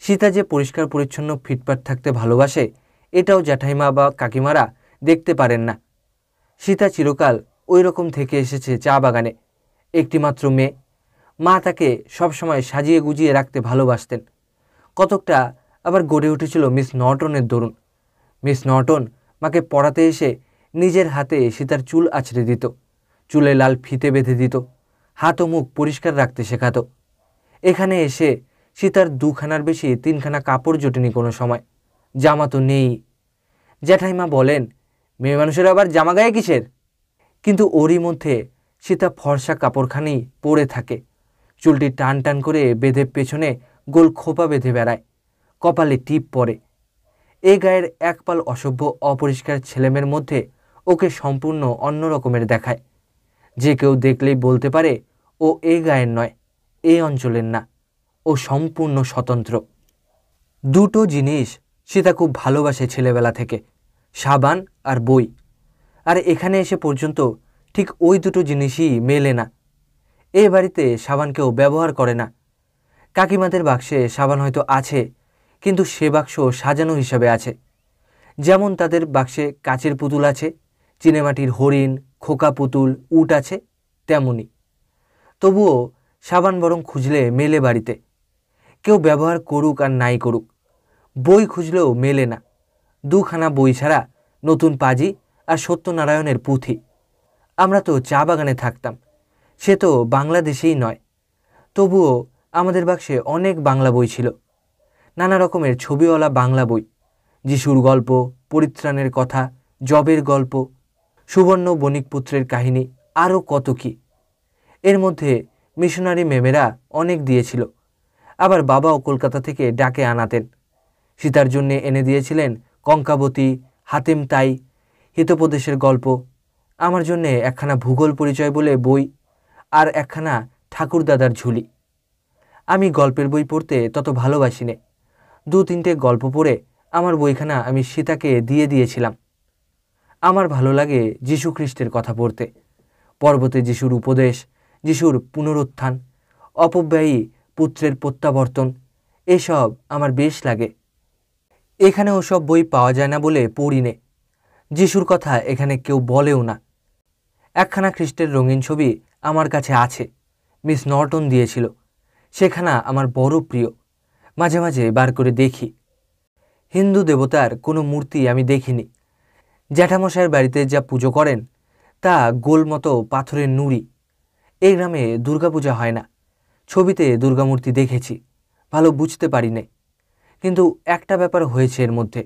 সীতা যে পরিষ্কার পরিচ্ছন্ন ফিটফাট থাকতে ভালোবাসে, এটাও জ্যাঠাইমা বা কাকিমারা দেখতে পারেন না। সীতা চিরকাল ওই রকম থেকে এসেছে চা বাগানে, একটিমাত্র মেয়ে। মা তাকে সবসময় সাজিয়ে গুজিয়ে রাখতে ভালোবাসতেন। কতকটা আবার গড়ে উঠেছিল মিস নর্টনের দরুন। মিস নর্টন মাকে পড়াতে এসে নিজের হাতে সীতার চুল আছড়ে দিত, চুলে লাল ফিতে বেঁধে দিত, হাত ও মুখ পরিষ্কার রাখতে শেখাতো। এখানে এসে সীতার দুখানার বেশি তিনখানা কাপড় জোটেনি কোনো সময়, জামা তো নেই। জ্যাঠাইমা বলেন, মেয়ে মানুষের আবার জামা গায়ে কিসের? কিন্তু ওরই মধ্যে সীতা ফর্সা কাপড়খানি পরে থাকে, চুলটি টান টান করে বেঁধে পেছনে গোল খোপা বেঁধে বেড়ায়, কপালে টিপ পরে। এ গায়ের একপাল অসভ্য অপরিষ্কার ছেলেমেয়ের মধ্যে ওকে সম্পূর্ণ অন্য রকমের দেখায়। যে কেউ দেখলেই বলতে পারে ও এ গায়ের নয়, এই অঞ্চলের না, ও সম্পূর্ণ স্বতন্ত্র। দুটো জিনিস সীতা খুব ভালোবাসে ছেলেবেলা থেকে, সাবান আর বই। আর এখানে এসে পর্যন্ত ঠিক ওই দুটো জিনিসই মেলে না। এ বাড়িতে সাবান কেউ ব্যবহার করে না। কাকিমাদের বাক্সে সাবান হয়তো আছে, কিন্তু সে বাক্স সাজানো হিসাবে আছে। যেমন তাদের বাক্সে কাচের পুতুল আছে, চিনেমাটির হরিণ, খোকা পুতুল, উট আছে, তেমনি। তবুও সাবান বরং খুঁজলে মেলে বাড়িতে, কেউ ব্যবহার করুক আর নাই করুক। বই খুঁজলেও মেলে না, দুখানা বই ছাড়া নতুন পাজি আর সত্যনারায়ণের পুঁথি। আমরা তো চা বাগানে থাকতাম, সে তো বাংলাদেশেই নয়, তবুও আমাদের বাক্সে অনেক বাংলা বই ছিল, নানা রকমের ছবিওয়ালা বাংলা বই, যিশুর গল্প, পরিত্রাণের কথা, জবের গল্প, সুবর্ণ বণিকপুত্রের কাহিনী, আরও কত কি। এর মধ্যে মিশনারি মেমেরা অনেক দিয়েছিল। আবার বাবাও কলকাতা থেকে ডাকে আনাতেন। সীতার জন্যে এনে দিয়েছিলেন কঙ্কাবতী, হাতেম তাই, হিতোপদেশের গল্প। আমার জন্যে একখানা ভূগোল পরিচয় বলে বই, আর একখানা ঠাকুরদাদার ঝুলি। আমি গল্পের বই পড়তে তত ভালোবাসি নে। দু তিনটে গল্প পড়ে আমার বইখানা আমি সীতাকে দিয়ে দিয়েছিলাম। আমার ভালো লাগে যীশু খ্রিস্টের কথা পড়তে, পর্বতে যিশুর উপদেশ, যিশুর পুনরুত্থান, অপব্যয়ী পুত্রের প্রত্যাবর্তন, এসব আমার বেশ লাগে। এখানে ওসব বই পাওয়া যায় না বলে পড়ি নে। যিশুর কথা এখানে কেউ বলেও না। একখানা খ্রিস্টের রঙিন ছবি আমার কাছে আছে, মিস নর্টন দিয়েছিল। সেখানা আমার বড় প্রিয়, মাঝে মাঝে বার করে দেখি। হিন্দু দেবতার কোনো মূর্তি আমি দেখিনি। জ্যাঠামশাইয়ের বাড়িতে যা পুজো করেন তা গোল মতো পাথরের নুড়ি। এই গ্রামে দুর্গাপূজা হয় না। ছবিতে দুর্গামূর্তি দেখেছি, ভালো বুঝতে পারি নে। কিন্তু একটা ব্যাপার হয়েছে এর মধ্যে।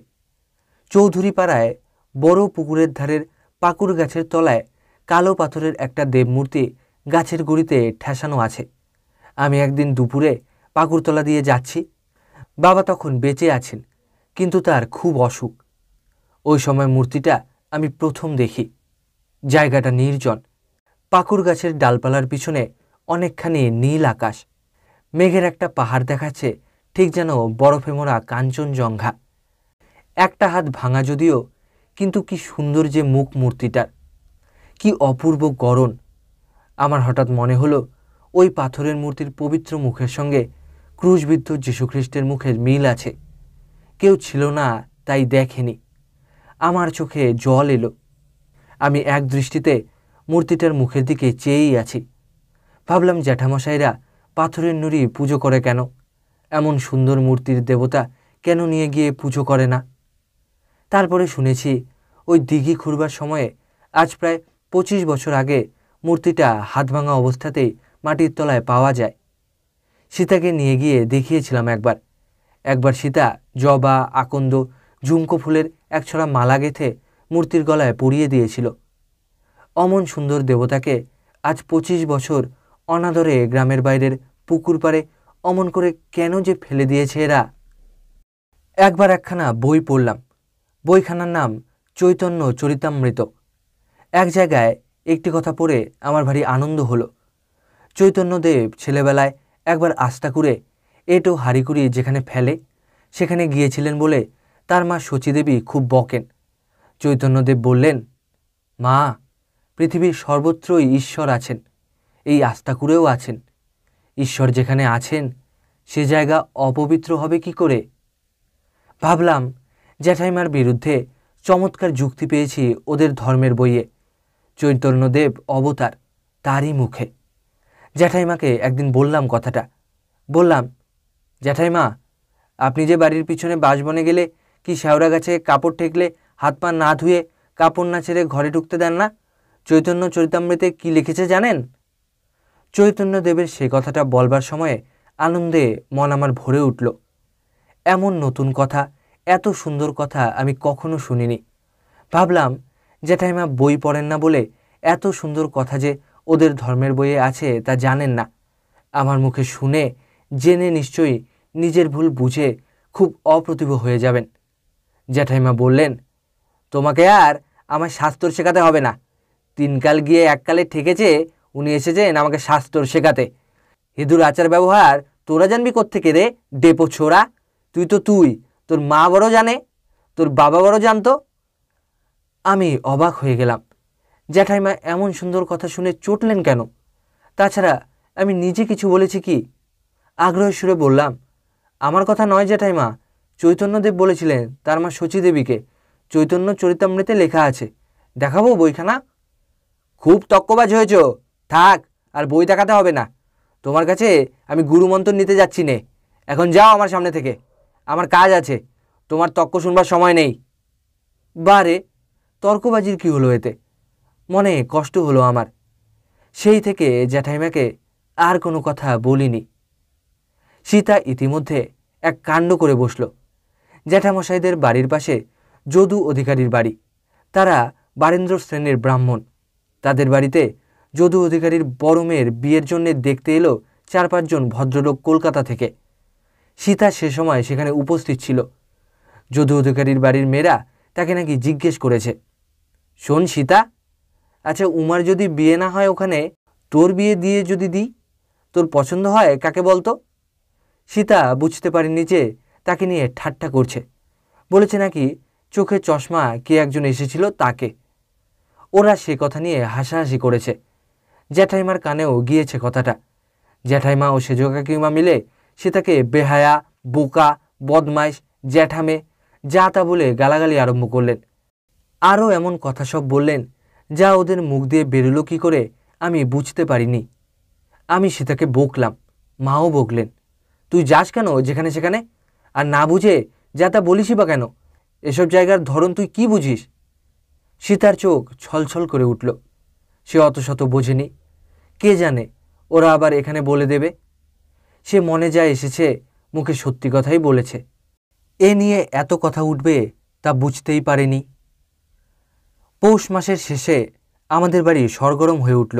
চৌধুরী পাড়ায় বড় পুকুরের ধারের পাকুর গাছের তলায় কালো পাথরের একটা দেবমূর্তি গাছের গুঁড়িতে ঠেসানো আছে। আমি একদিন দুপুরে পাকুরতলা দিয়ে যাচ্ছি। বাবা তখন বেঁচে আছেন, কিন্তু তার খুব অসুখ। ওই সময় মূর্তিটা আমি প্রথম দেখি। জায়গাটা নির্জন, পাকুর গাছের ডালপালার পিছনে অনেকখানি নীল আকাশ, মেঘের একটা পাহাড় দেখাচ্ছে, ঠিক যেন বরফে মোড়া কাঞ্চনজঙ্ঘা। একটা হাত ভাঙা যদিও, কিন্তু কি সুন্দর যে মুখ মূর্তিটার, কি অপূর্ব গড়ন। আমার হঠাৎ মনে হলো ওই পাথরের মূর্তির পবিত্র মুখের সঙ্গে ক্রুশবিদ্ধ যীশুখ্রিস্টের মুখের মিল আছে। কেউ ছিল না তাই দেখেনি। আমার চোখে জল এলো। আমি এক দৃষ্টিতে মূর্তিটার মুখের দিকে চেয়েই আছি। ভাবলাম জ্যাঠামশাইরা পাথরের নুড়ি পুজো করে কেন? এমন সুন্দর মূর্তির দেবতা কেন নিয়ে গিয়ে পুজো করে না? তারপরে শুনেছি ওই দিঘি খুঁড়বার সময়ে আজ প্রায় 25 বছর আগে মূর্তিটা হাত ভাঙা অবস্থাতেই মাটির তলায় পাওয়া যায়। সীতাকে নিয়ে গিয়ে দেখিয়েছিলাম একবার সীতা জবা, আকন্দ, ঝুমকো ফুলের একছড়া মালা গেঁথে মূর্তির গলায় পরিয়ে দিয়েছিল। অমন সুন্দর দেবতাকে আজ 25 বছর অনাদরে গ্রামের বাইরের পুকুর পাড়ে অমন করে কেন যে ফেলে দিয়েছে এরা। একবার একখানা বই পড়লাম। বইখানার নাম চৈতন্য চরিতামৃত। এক জায়গায় একটি কথা পড়ে আমার ভারী আনন্দ হলো। চৈতন্যদেব ছেলেবেলায় একবার আস্তাকুড়ে এঁটো হাঁড়িকুড়ি যেখানে ফেলে সেখানে গিয়েছিলেন বলে তার মা শচীদেবী খুব বকেন। চৈতন্যদেব বললেন, মা, পৃথিবীর সর্বত্রই ঈশ্বর আছেন, এই আস্তাকুড়েও আছেন। ঈশ্বর যেখানে আছেন সে জায়গা অপবিত্র হবে কি করে? ভাবলাম জ্যাঠাইমার বিরুদ্ধে চমৎকার যুক্তি পেয়েছি ওদের ধর্মের বইয়ে। চৈতন্যদেব অবতার, তারই মুখে। জ্যাঠাইমাকে একদিন বললাম কথাটা। বললাম, জ্যাঠাইমা, আপনি যে বাড়ির পিছনে বাঁশবনে গেলে কি শেওড়া গাছে কাপড় ঠেকলে হাত পা না ধুয়ে কাপড় না ছেড়ে ঘরে ঢুকতে দেন না? চৈতন্য চরিতামৃতে কি লিখেছে জানেন? চৈতন্যদেবের সে কথাটা বলবার সময়ে আনন্দে মন আমার ভরে উঠল। এমন নতুন কথা, এত সুন্দর কথা আমি কখনো শুনিনি। ভাবলাম জ্যাঠাইমা বই পড়েন না বলে এত সুন্দর কথা যে ওদের ধর্মের বইয়ে আছে তা জানেন না। আমার মুখে শুনে জেনে নিশ্চয়ই নিজের ভুল বুঝে খুব অপ্রতিভ হয়ে যাবেন। জ্যাঠাইমা বললেন, তোমাকে আর আমার শাস্ত্র শেখাতে হবে না। 3 কাল গিয়ে 1 কালে ঠেকেছে উনি এসেছেন আমাকে শাস্ত্র শেখাতে। হিঁদুর আচার ব্যবহার তোরা জানবি কোত্থেকে রে, ডেপো ছোড়া? তুই, তোর মা বড় জানে, তোর বাবা বড় জানতো। আমি অবাক হয়ে গেলাম। জ্যাঠাইমা এমন সুন্দর কথা শুনে চটলেন কেন? তাছাড়া আমি নিজে কিছু বলেছি কি? আগ্রহের সুরে বললাম, আমার কথা নয় জ্যাঠাইমা, চৈতন্যদেব বলেছিলেন তার মা শচীদেবীকে। চৈতন্য চরিতামৃতে লেখা আছে, দেখাবো বইখানা? খুব তক্কবাজ হয়েছ, থাক, আর বই দেখাতে হবে না। তোমার কাছে আমি গুরুমন্ত্র নিতে যাচ্ছি নে। এখন যাও আমার সামনে থেকে, আমার কাজ আছে, তোমার তক্ক শুনবার সময় নেই। বারে, তর্কবাজির কি হলো এতে? মনে কষ্ট হলো আমার। সেই থেকে জ্যাঠাইমাকে আর কোনো কথা বলিনি। সীতা ইতিমধ্যে এক কাণ্ড করে বসল। জ্যাঠামশাইদের বাড়ির পাশে যদু অধিকারীর বাড়ি। তারা বারেন্দ্র শ্রেণীর ব্রাহ্মণ। তাদের বাড়িতে যদু অধিকারীর বড় মেয়ের বিয়ের জন্য দেখতে এলো 4-5 জন ভদ্রলোক কলকাতা থেকে। সীতা সে সময় সেখানে উপস্থিত ছিল। যদু অধিকারীর বাড়ির মেয়েরা তাকে নাকি জিজ্ঞেস করেছে, শোন সীতা, আচ্ছা উমার যদি বিয়ে না হয় ওখানে, তোর বিয়ে দিয়ে যদি দিই, তোর পছন্দ হয় কাকে বলতো? সীতা বুঝতে পারেনি যে তাকে নিয়ে ঠাট্টা করছে। বলেছে নাকি চোখে চশমা কে একজন এসেছিল তাকে। ওরা সে কথা নিয়ে হাসাহাসি করেছে। জ্যাঠাইমার কানেও গিয়েছে কথাটা। জ্যাঠাইমা ও সেজ কাকিমা মিলে সীতাকে বেহায়া, বোকা, বদমাইশ, জ্যাঠামে যা তা বলে গালাগালি আরম্ভ করলেন। আরও এমন কথা সব বললেন যা ওদের মুখ দিয়ে বেরোলো কী করে আমি বুঝতে পারিনি। আমি সীতাকে বকলাম, মাও বকলেন। তুই যাস কেন যেখানে সেখানে? আর না বুঝে যা তা বলিসই বা কেন? এসব জায়গার ধরন তুই কি বুঝিস? সীতার চোখ ছলছল করে উঠল। সে অত শত বোঝেনি। কে জানে ওরা আবার এখানে বলে দেবে। সে মনে যা এসেছে মুখে সত্যি কথাই বলেছে। এ নিয়ে এত কথা উঠবে তা বুঝতেই পারেনি। পৌষ মাসের শেষে আমাদের বাড়ি সরগরম হয়ে উঠল।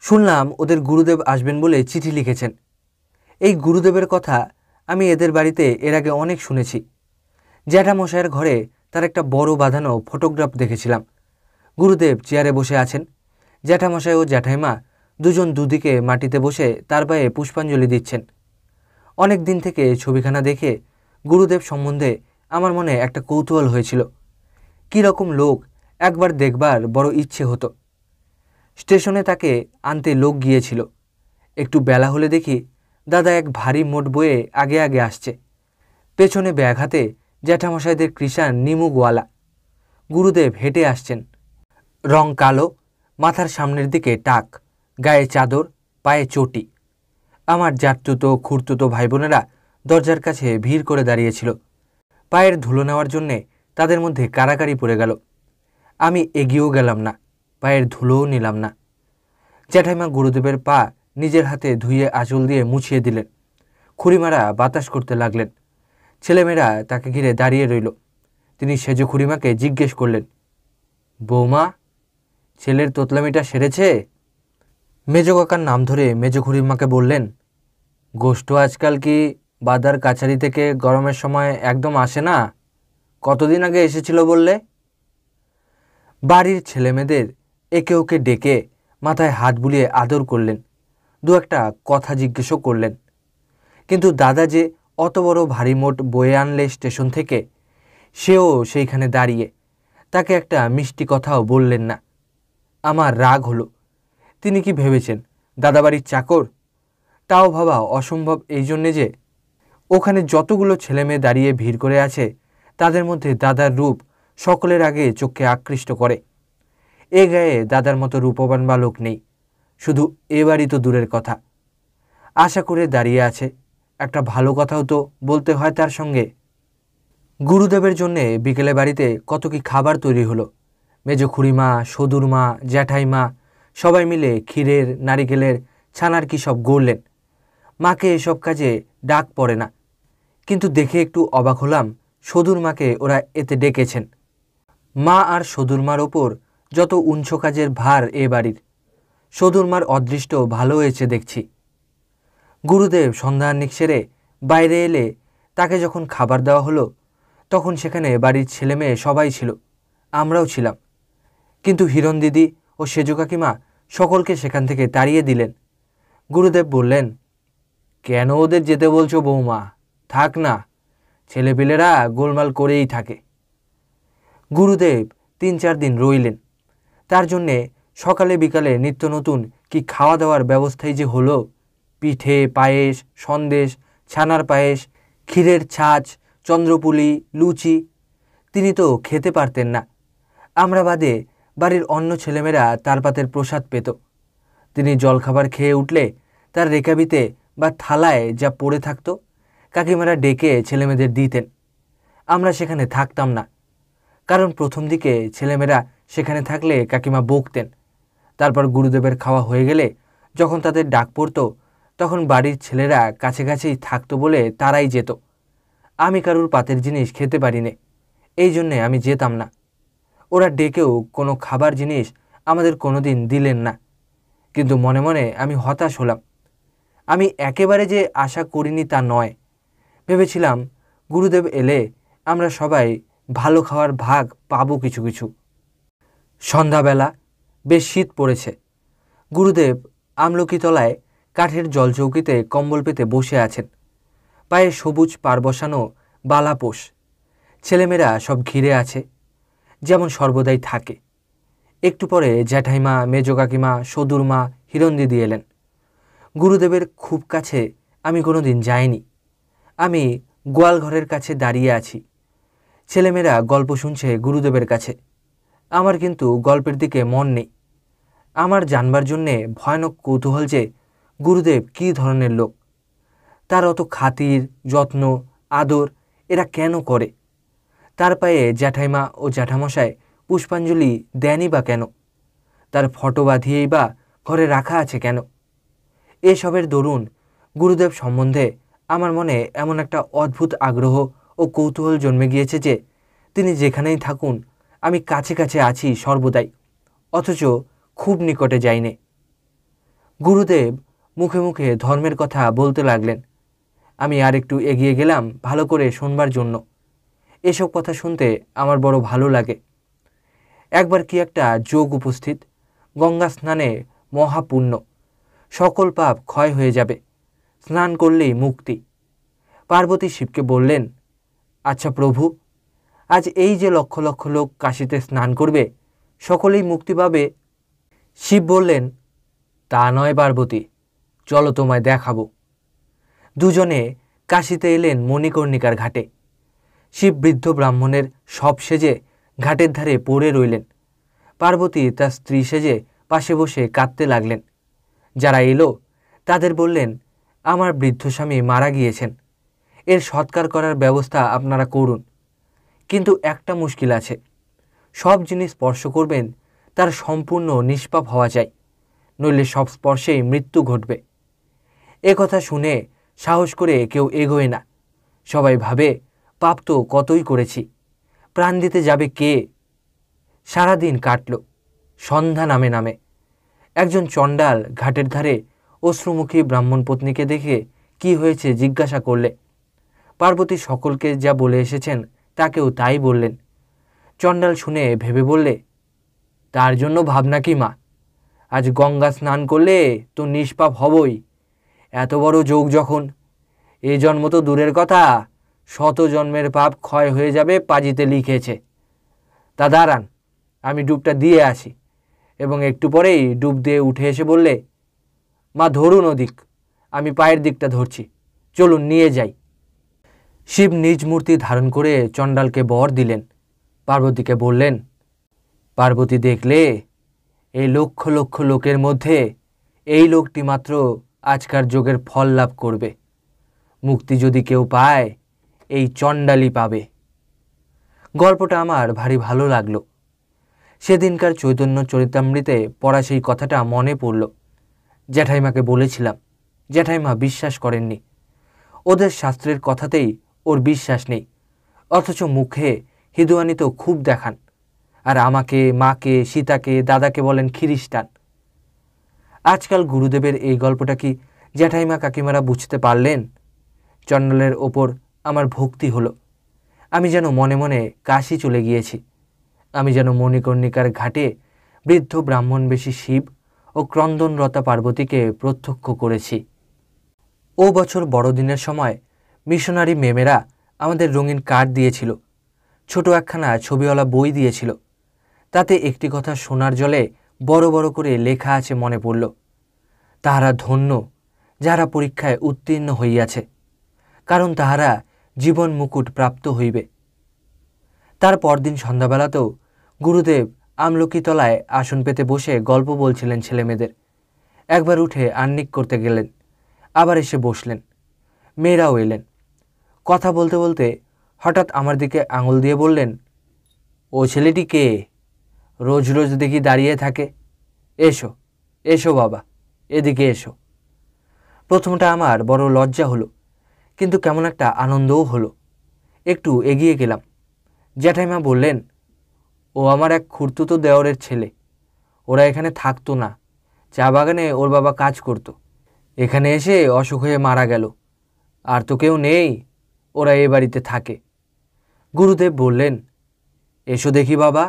শুনলাম ওদের গুরুদেব আসবেন বলে চিঠি লিখেছেন। এই গুরুদেবের কথা আমি এদের বাড়িতে এর আগে অনেক শুনেছি। জ্যাঠামশাইয়ের ঘরে তার একটা বড় বাঁধানো ফটোগ্রাফ দেখেছিলাম। গুরুদেব চেয়ারে বসে আছেন। জ্যাঠামশাই ও জ্যাঠাইমা দুজন দুদিকে মাটিতে বসে তার পায়ে পুষ্পাঞ্জলি দিচ্ছেন। অনেক দিন থেকে ছবিখানা দেখে গুরুদেব সম্বন্ধে আমার মনে একটা কৌতূহল হয়েছিল। কী রকম লোক একবার দেখবার বড় ইচ্ছে হতো। স্টেশনে তাকে আনতে লোক গিয়েছিল। একটু বেলা হলে দেখি দাদা এক ভারী মোট বয়ে আগে আগে আসছে। পেছনে ব্যাগ হাতে জ্যাঠামশাইদের কৃষাণ নিমুগওয়ালা। গুরুদেব হেঁটে আসছেন, রং কালো, মাথার সামনের দিকে টাক, গায়ে চাদর, পায়ে চটি। আমার জাততুতো খুঁড়তুতো ভাই বোনেরা দরজার কাছে ভিড় করে দাঁড়িয়েছিল। পায়ের ধুলো নেওয়ার জন্যে তাদের মধ্যে কারাকারি পড়ে গেল। আমি এগিয়েও গেলাম না, পায়ের ধুলোও নিলাম না। জ্যাঠাইমা গুরুদেবের পা নিজের হাতে ধুয়ে আঁচল দিয়ে মুছিয়ে দিলেন। খুড়িমারা বাতাস করতে লাগলেন। ছেলেমেয়েরা তাকে ঘিরে দাঁড়িয়ে রইল। তিনি সেজ খুড়িমাকে জিজ্ঞেস করলেন, বৌমা, ছেলের তোতলামিটা সেরেছে? মেজ কাকার নাম ধরে মেজ খুড়িমাকে বললেন, গোষ্ঠ আজকাল কি বাদার কাছারি থেকে গরমের সময় একদম আসে না? কতদিন আগে এসেছিল বললে? বাড়ির ছেলেমেয়েদের একে ওকে ডেকে মাথায় হাত বুলিয়ে আদর করলেন, দু একটা কথা জিজ্ঞেসও করলেন। কিন্তু দাদা যে অত বড় ভারী মোট বয়ে আনলে স্টেশন থেকে, সেও সেইখানে দাঁড়িয়ে, তাকে একটা মিষ্টি কথাও বললেন না। আমার রাগ হলো। তিনি কি ভেবেছেন দাদাবাড়ির চাকর? তাও ভাবা অসম্ভব, এই জন্যে যে ওখানে যতগুলো ছেলেমেয়ে দাঁড়িয়ে ভিড় করে আছে তাদের মধ্যে দাদার রূপ সকলের আগে চোখকে আকৃষ্ট করে। এ গায়ে দাদার মতো রূপবান বালক নেই, শুধু এ বাড়ি তো দূরের কথা। আশা করে দাঁড়িয়ে আছে, একটা ভালো কথাও তো বলতে হয় তার সঙ্গে। গুরুদেবের জন্যে বিকেলে বাড়িতে কত কি খাবার তৈরি হলো। মেজ খুড়িমা, সদুরমা, জ্যাঠাইমা সবাই মিলে ক্ষীরের, নারিকেলের, ছানার কি সব গড়লেন। মাকে এসব কাজে ডাক পড়ে না, কিন্তু দেখে একটু অবাক হলাম সদুরমাকে ওরা এতে ডেকেছেন। মা আর সদুরমার ওপর যত উঞ্চ কাজের ভার এ বাড়ির, সদুরমার অদৃষ্ট ভালো হয়েছে দেখছি। গুরুদেব সন্ধ্যাহ্নিক সেরে বাইরে এলে তাকে যখন খাবার দেওয়া হলো, তখন সেখানে বাড়ির ছেলেমেয়ে সবাই ছিল, আমরাও ছিলাম। কিন্তু হিরণ দিদি ও সেজ কাকিমা সকলকে সেখান থেকে তাড়িয়ে দিলেন। গুরুদেব বললেন, কেন ওদের যেতে বলছো বৌমা? থাক না, ছেলেপিলেরা গোলমাল করেই থাকে। গুরুদেব 3-4 দিন রইলেন। তার জন্যে সকালে বিকালে নিত্য নতুন কি খাওয়া দাওয়ার ব্যবস্থাই যে হলো। পিঠে, পায়েস, সন্দেশ, ছানার পায়েস, ক্ষীরের ছাঁচ, চন্দ্রপুলি, লুচি। তিনি তো খেতে পারতেন না, আমরা বাদে বাড়ির অন্য ছেলেমেয়েরা তার পাতের প্রসাদ পেত। তিনি জলখাবার খেয়ে উঠলে তার রেকাবিতে বা থালায় যা পড়ে থাকতো, কাকিমারা ডেকে ছেলেমেয়েদের দিতেন। আমরা সেখানে থাকতাম না, কারণ প্রথম দিকে ছেলেমেয়েরা সেখানে থাকলে কাকিমা বকতেন। তারপর গুরুদেবের খাওয়া হয়ে গেলে যখন তাদের ডাক পড়তো, তখন বাড়ির ছেলেরা কাছে কাছেই থাকতো বলে তারাই যেত। আমি কারুর পাতের জিনিস খেতে পারি নে, এই জন্যে আমি যেতাম না। ওরা ডেকেও কোনো খাবার জিনিস আমাদের কোনো দিন দিলেন না। কিন্তু মনে মনে আমি হতাশ হলাম। আমি একেবারে যে আশা করিনি তা নয়, ভেবেছিলাম গুরুদেব এলে আমরা সবাই ভালো খাওয়ার ভাগ পাবো কিছু কিছু। সন্ধ্যাবেলা, বেশ শীত পড়েছে। গুরুদেব আমলকি তলায় কাঠের জলচৌকিতে কম্বল পেতে বসে আছেন। পায়ে সবুজ পার বসানো বালাপোষ। ছেলেমেয়েরা সব ঘিরে আছে, যেমন সর্বদাই থাকে। একটু পরে জ্যাঠাইমা, মেজ কাকিমা, সদুরমা, হিরণ দিদি এলেন। গুরুদেবের খুব কাছে আমি কোনো দিন যাইনি। আমি গোয়াল ঘরের কাছে দাঁড়িয়ে আছি। ছেলেমেয়েরা গল্প শুনছে গুরুদেবের কাছে। আমার কিন্তু গল্পের দিকে মন নেই। আমার জানবার জন্যে ভয়ানক কৌতূহল যে গুরুদেব কী ধরনের লোক, তার অত খাতির, যত্ন, আদর এরা কেন করে? তার পায়ে জ্যাঠাইমা ও জ্যাঠামশায় পুষ্পাঞ্জলি দেনই বা কেন? তার ফটো বাঁধিয়েই বা ঘরে রাখা আছে কেন? এসবের দরুন গুরুদেব সম্বন্ধে আমার মনে এমন একটা অদ্ভুত আগ্রহ ও কৌতূহল জন্মে গিয়েছে যে তিনি যেখানেই থাকুন আমি কাছে কাছে আছি সর্বদাই, অথচ খুব নিকটে যাইনে। গুরুদেব মুখে মুখে ধর্মের কথা বলতে লাগলেন। আমি আর একটু এগিয়ে গেলাম ভালো করে শুনবার জন্য। এসব কথা শুনতে আমার বড় ভালো লাগে। একবার কি একটা যোগ উপস্থিত, গঙ্গা স্নানে মহাপুণ্য, সকল পাপ ক্ষয় হয়ে যাবে, স্নান করলেই মুক্তি। পার্বতী শিবকে বললেন, আচ্ছা প্রভু, আজ এই যে লক্ষ লক্ষ লোক কাশীতে স্নান করবে, সকলেই মুক্তি পাবে? শিব বললেন, তা নয় পার্বতী, চলো তোমায় দেখাবো। দুজনে কাশিতে এলেন মণিকর্ণিকার ঘাটে। শিব বৃদ্ধ ব্রাহ্মণের সব সেজে ঘাটের ধারে পড়ে রইলেন। পার্বতী তার স্ত্রী সেজে পাশে বসে কাঁদতে লাগলেন। যারা এলো তাদের বললেন, আমার বৃদ্ধ স্বামী মারা গিয়েছেন, এর সৎকার করার ব্যবস্থা আপনারা করুন। কিন্তু একটা মুশকিল আছে, সব জিনিস স্পর্শ করবেন তার সম্পূর্ণ নিষ্পাপ হওয়া চাই, নইলে সব স্পর্শেই মৃত্যু ঘটবে। এ কথা শুনে সাহস করে কেউ এগোয় না। সবাই ভাবে, পাপ তো কতই করেছি, প্রাণ দিতে যাবে কে? সারাদিন কাটল। সন্ধ্যা নামে নামে একজন চণ্ডাল ঘাটের ধারে অশ্রুমুখী ব্রাহ্মণ পত্নীকে দেখে কি হয়েছে জিজ্ঞাসা করলে। পার্বতী সকলকে যা বলে এসেছেন তাকেও তাই বললেন। চণ্ডাল শুনে ভেবে বললে, তার জন্য ভাবনা কি মা, আজ গঙ্গা স্নান করলে তো নিষ্পাপ হবই। এত বড় যোগ যখন, এ জন্ম তো দূরের কথা, শত জন্মের পাপ ক্ষয় হয়ে যাবে পাজিতে লিখেছে। তা দাঁড়ান, আমি ডুবটা দিয়ে আসি। এবং একটু পরেই ডুব দিয়ে উঠে এসে বললে, মা ধরুন ওদিক, আমি পায়ের দিকটা ধরছি, চলুন নিয়ে যাই। শিব নিজ মূর্তি ধারণ করে চণ্ডালকে বর দিলেন। পার্বতীকে বললেন, পার্বতী দেখলে, এই লক্ষ লক্ষ লোকের মধ্যে এই লোকটি মাত্র আজকার যোগের ফল লাভ করবে। মুক্তি যদি কেউ পায়, এই চণ্ডালই পাবে। গল্পটা আমার ভারী ভালো লাগলো। সেদিনকার চৈতন্য চরিতামৃতে পড়া সেই কথাটা মনে পড়ল। জ্যাঠাইমাকে বলেছিলাম, জ্যাঠাইমা বিশ্বাস করেননি। ওদের শাস্ত্রের কথাতেই ওর বিশ্বাস নেই, অথচ মুখে হিঁদুয়ানি তো খুব দেখান। আর আমাকে, মাকে, সীতাকে, দাদাকে বলেন খ্রিস্টান। আজকাল গুরুদেবের এই গল্পটা কি জ্যাঠাইমা কাকিমারা বুঝতে পারলেন? চণ্ডালের ওপর আমার ভক্তি হলো। আমি যেন মনে মনে কাশী চলে গিয়েছি। আমি যেন মণিকর্ণিকার ঘাটে বৃদ্ধ ব্রাহ্মণবেশী শিব ও ক্রন্দনরতা পার্বতীকে প্রত্যক্ষ করেছি। ও বছর বড়দিনের সময় মিশনারি মেমেরা আমাদের রঙিন কার্ড দিয়েছিল, ছোট একখানা ছবিওয়ালা বই দিয়েছিল। তাতে একটি কথা সোনার জলে বড় বড় করে লেখা আছে মনে পড়ল, তাহারা ধন্য যাহারা পরীক্ষায় উত্তীর্ণ হইয়াছে, কারণ তাহারা জীবন মুকুট প্রাপ্ত হইবে। তার পরদিন সন্ধ্যাবেলাতেও গুরুদেব আমলকিতলায় আসন পেতে বসে গল্প বলছিলেন ছেলেমেয়েদের। একবার উঠে আহ্নিক করতে গেলেন, আবার এসে বসলেন। মেয়েরাও এলেন। কথা বলতে বলতে হঠাৎ আমার দিকে আঙুল দিয়ে বললেন, ও ছেলেটি কে? রোজ রোজ দেখি দাঁড়িয়ে থাকে। এসো এসো বাবা, এদিকে এসো। প্রথমটা আমার বড় লজ্জা হলো, কিন্তু কেমন একটা আনন্দও হলো। একটু এগিয়ে গেলাম। জ্যাঠাইমা বললেন, ও আমার এক খুড়তুতো দেওরের ছেলে। ওরা এখানে থাকতো না, চা বাগানে ওর বাবা কাজ করত। এখানে এসে অসুখ হয়ে মারা গেল। আর তো কেউ নেই, ওরা এ বাড়িতে থাকে। গুরুদেব বললেন, এসো দেখি বাবা,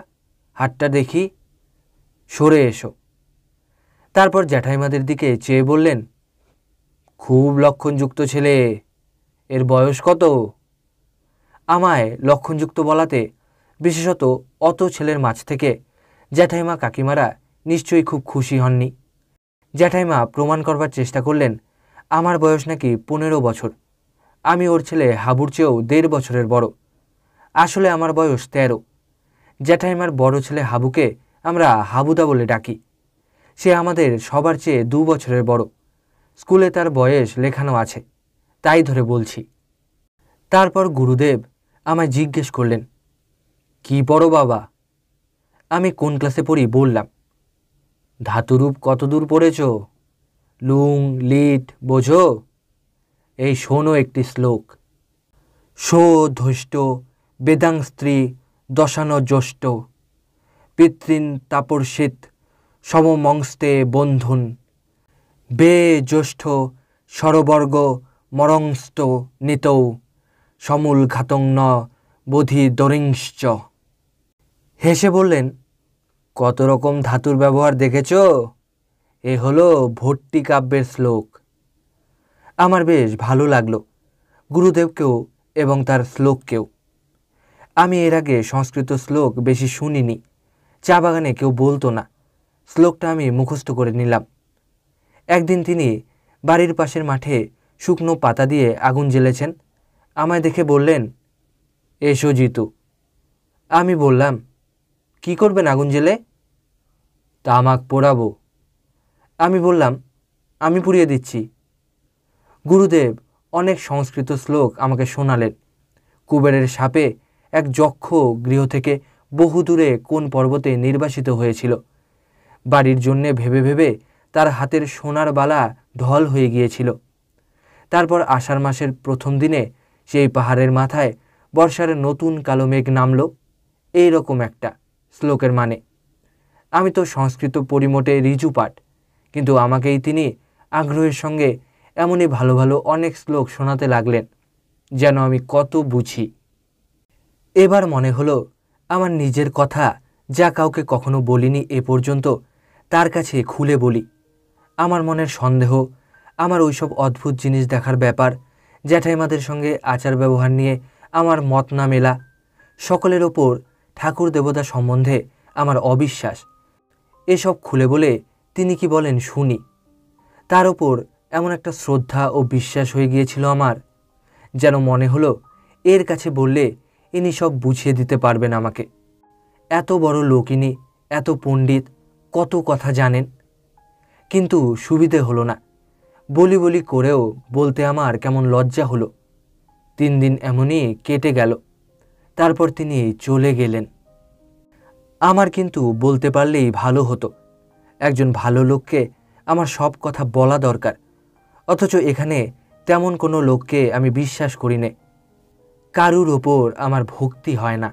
হাতটা দেখি, সরে এসো। তারপর জ্যাঠাইমাদের দিকে চেয়ে বললেন, খুব লক্ষণযুক্ত ছেলে, এর বয়স কত? আমায় লক্ষণযুক্ত বলাতে বিশেষত অত ছেলের মাঝ থেকে জ্যাঠাইমা কাকিমারা নিশ্চয়ই খুব খুশি হননি। জ্যাঠাইমা প্রমাণ করবার চেষ্টা করলেন আমার বয়স নাকি 15 বছর। আমি ওর ছেলে হাবুর চেয়েও 1.5 বছরের বড়। আসলে আমার বয়স 13। জ্যাঠাইমার বড় ছেলে হাবুকে আমরা হাবুদা বলে ডাকি। সে আমাদের সবার চেয়ে 2 বছরের বড়। স্কুলে তার বয়স লেখানো আছে, তাই ধরে বলছি। তারপর গুরুদেব আমায় জিজ্ঞেস করলেন, কি পড়ো বাবা? আমি কোন ক্লাসে পড়ি বললাম। ধাতুরূপ কত দূর পড়েছ? লুং লিট বোঝো? এই শোনো একটি শ্লোক। শো ধৈষ্ট বেদাং স্ত্রী দশান জ্যৈষ্ঠ পিতৃন তাপর্ষিত সমমংস্তে বন্ধুন বে জ্যৈষ্ঠ সরবর্গ মরংস্ত নিতৌ সমূল ঘাতং ন বোধি দরিংশ্চ। হেসে বললেন, কত রকম ধাতুর ব্যবহার দেখেছ? এ হলো ভট্টি কাব্যের শ্লোক। আমার বেশ ভালো লাগলো, গুরুদেবকেও এবং তার শ্লোককেও। আমি এর আগে সংস্কৃত শ্লোক বেশি শুনিনি, চা বাগানে কেউ বলতো না। শ্লোকটা আমি মুখস্থ করে নিলাম। একদিন তিনি বাড়ির পাশের মাঠে শুকনো পাতা দিয়ে আগুন জ্বেলেছেন। আমায় দেখে বললেন, এসো জিতু। আমি বললাম, কি করবেন আগুন জ্বেলে? তামাক পোড়াবো। আমি বললাম, আমি পুড়িয়ে দিচ্ছি। গুরুদেব অনেক সংস্কৃত শ্লোক আমাকে শোনালেন। কুবেরের শাপে এক যক্ষ গৃহ থেকে বহু দূরে কোন পর্বতে নির্বাসিত হয়েছিল। বাড়ির জন্যে ভেবে ভেবে তার হাতের সোনার বালা ঢল হয়ে গিয়েছিল। তারপর আষাঢ় মাসের প্রথম দিনে সেই পাহাড়ের মাথায় বর্ষার নতুন কালো মেঘ নামল। এই রকম একটা শ্লোকের মানে। আমি তো সংস্কৃত পরিমোটে রিজু পাঠ, কিন্তু আমাকেই তিনি আগ্রহের সঙ্গে এমনই ভালো ভালো অনেক শ্লোক শোনাতে লাগলেন যেন আমি কত বুঝি। এবার মনে হলো আমার নিজের কথা যা কাউকে কখনো বলিনি এ পর্যন্ত তার কাছে খুলে বলি। আমার মনের সন্দেহ, আমার ওইসব অদ্ভুত জিনিস দেখার ব্যাপার, জ্যাঠাইমাদের সঙ্গে আচার ব্যবহার নিয়ে আমার মত না মেলা, সকলের ওপর ঠাকুর দেবতা সম্বন্ধে আমার অবিশ্বাস, এসব খুলে বলে তিনি কি বলেন শুনি। তার ওপর এমন একটা শ্রদ্ধা ও বিশ্বাস হয়ে গিয়েছিল আমার, যেন মনে হলো এর কাছে বললে ইনি সব বুঝিয়ে দিতে পারবেন আমাকে। এত বড় লোক ইনি, এত পণ্ডিত, কত কথা জানেন। কিন্তু সুবিধে হলো না। বলি বলি করেও বলতে আমার কেমন লজ্জা হলো। 3 দিন এমনই কেটে গেল। তারপর তিনি চলে গেলেন। আমার কিন্তু বলতে পারলেই ভালো হতো। একজন ভালো লোককে আমার সব কথা বলা দরকার, অথচ এখানে তেমন কোনো লোককে আমি বিশ্বাস করি নে। কারুর ওপর আমার ভক্তি হয় না।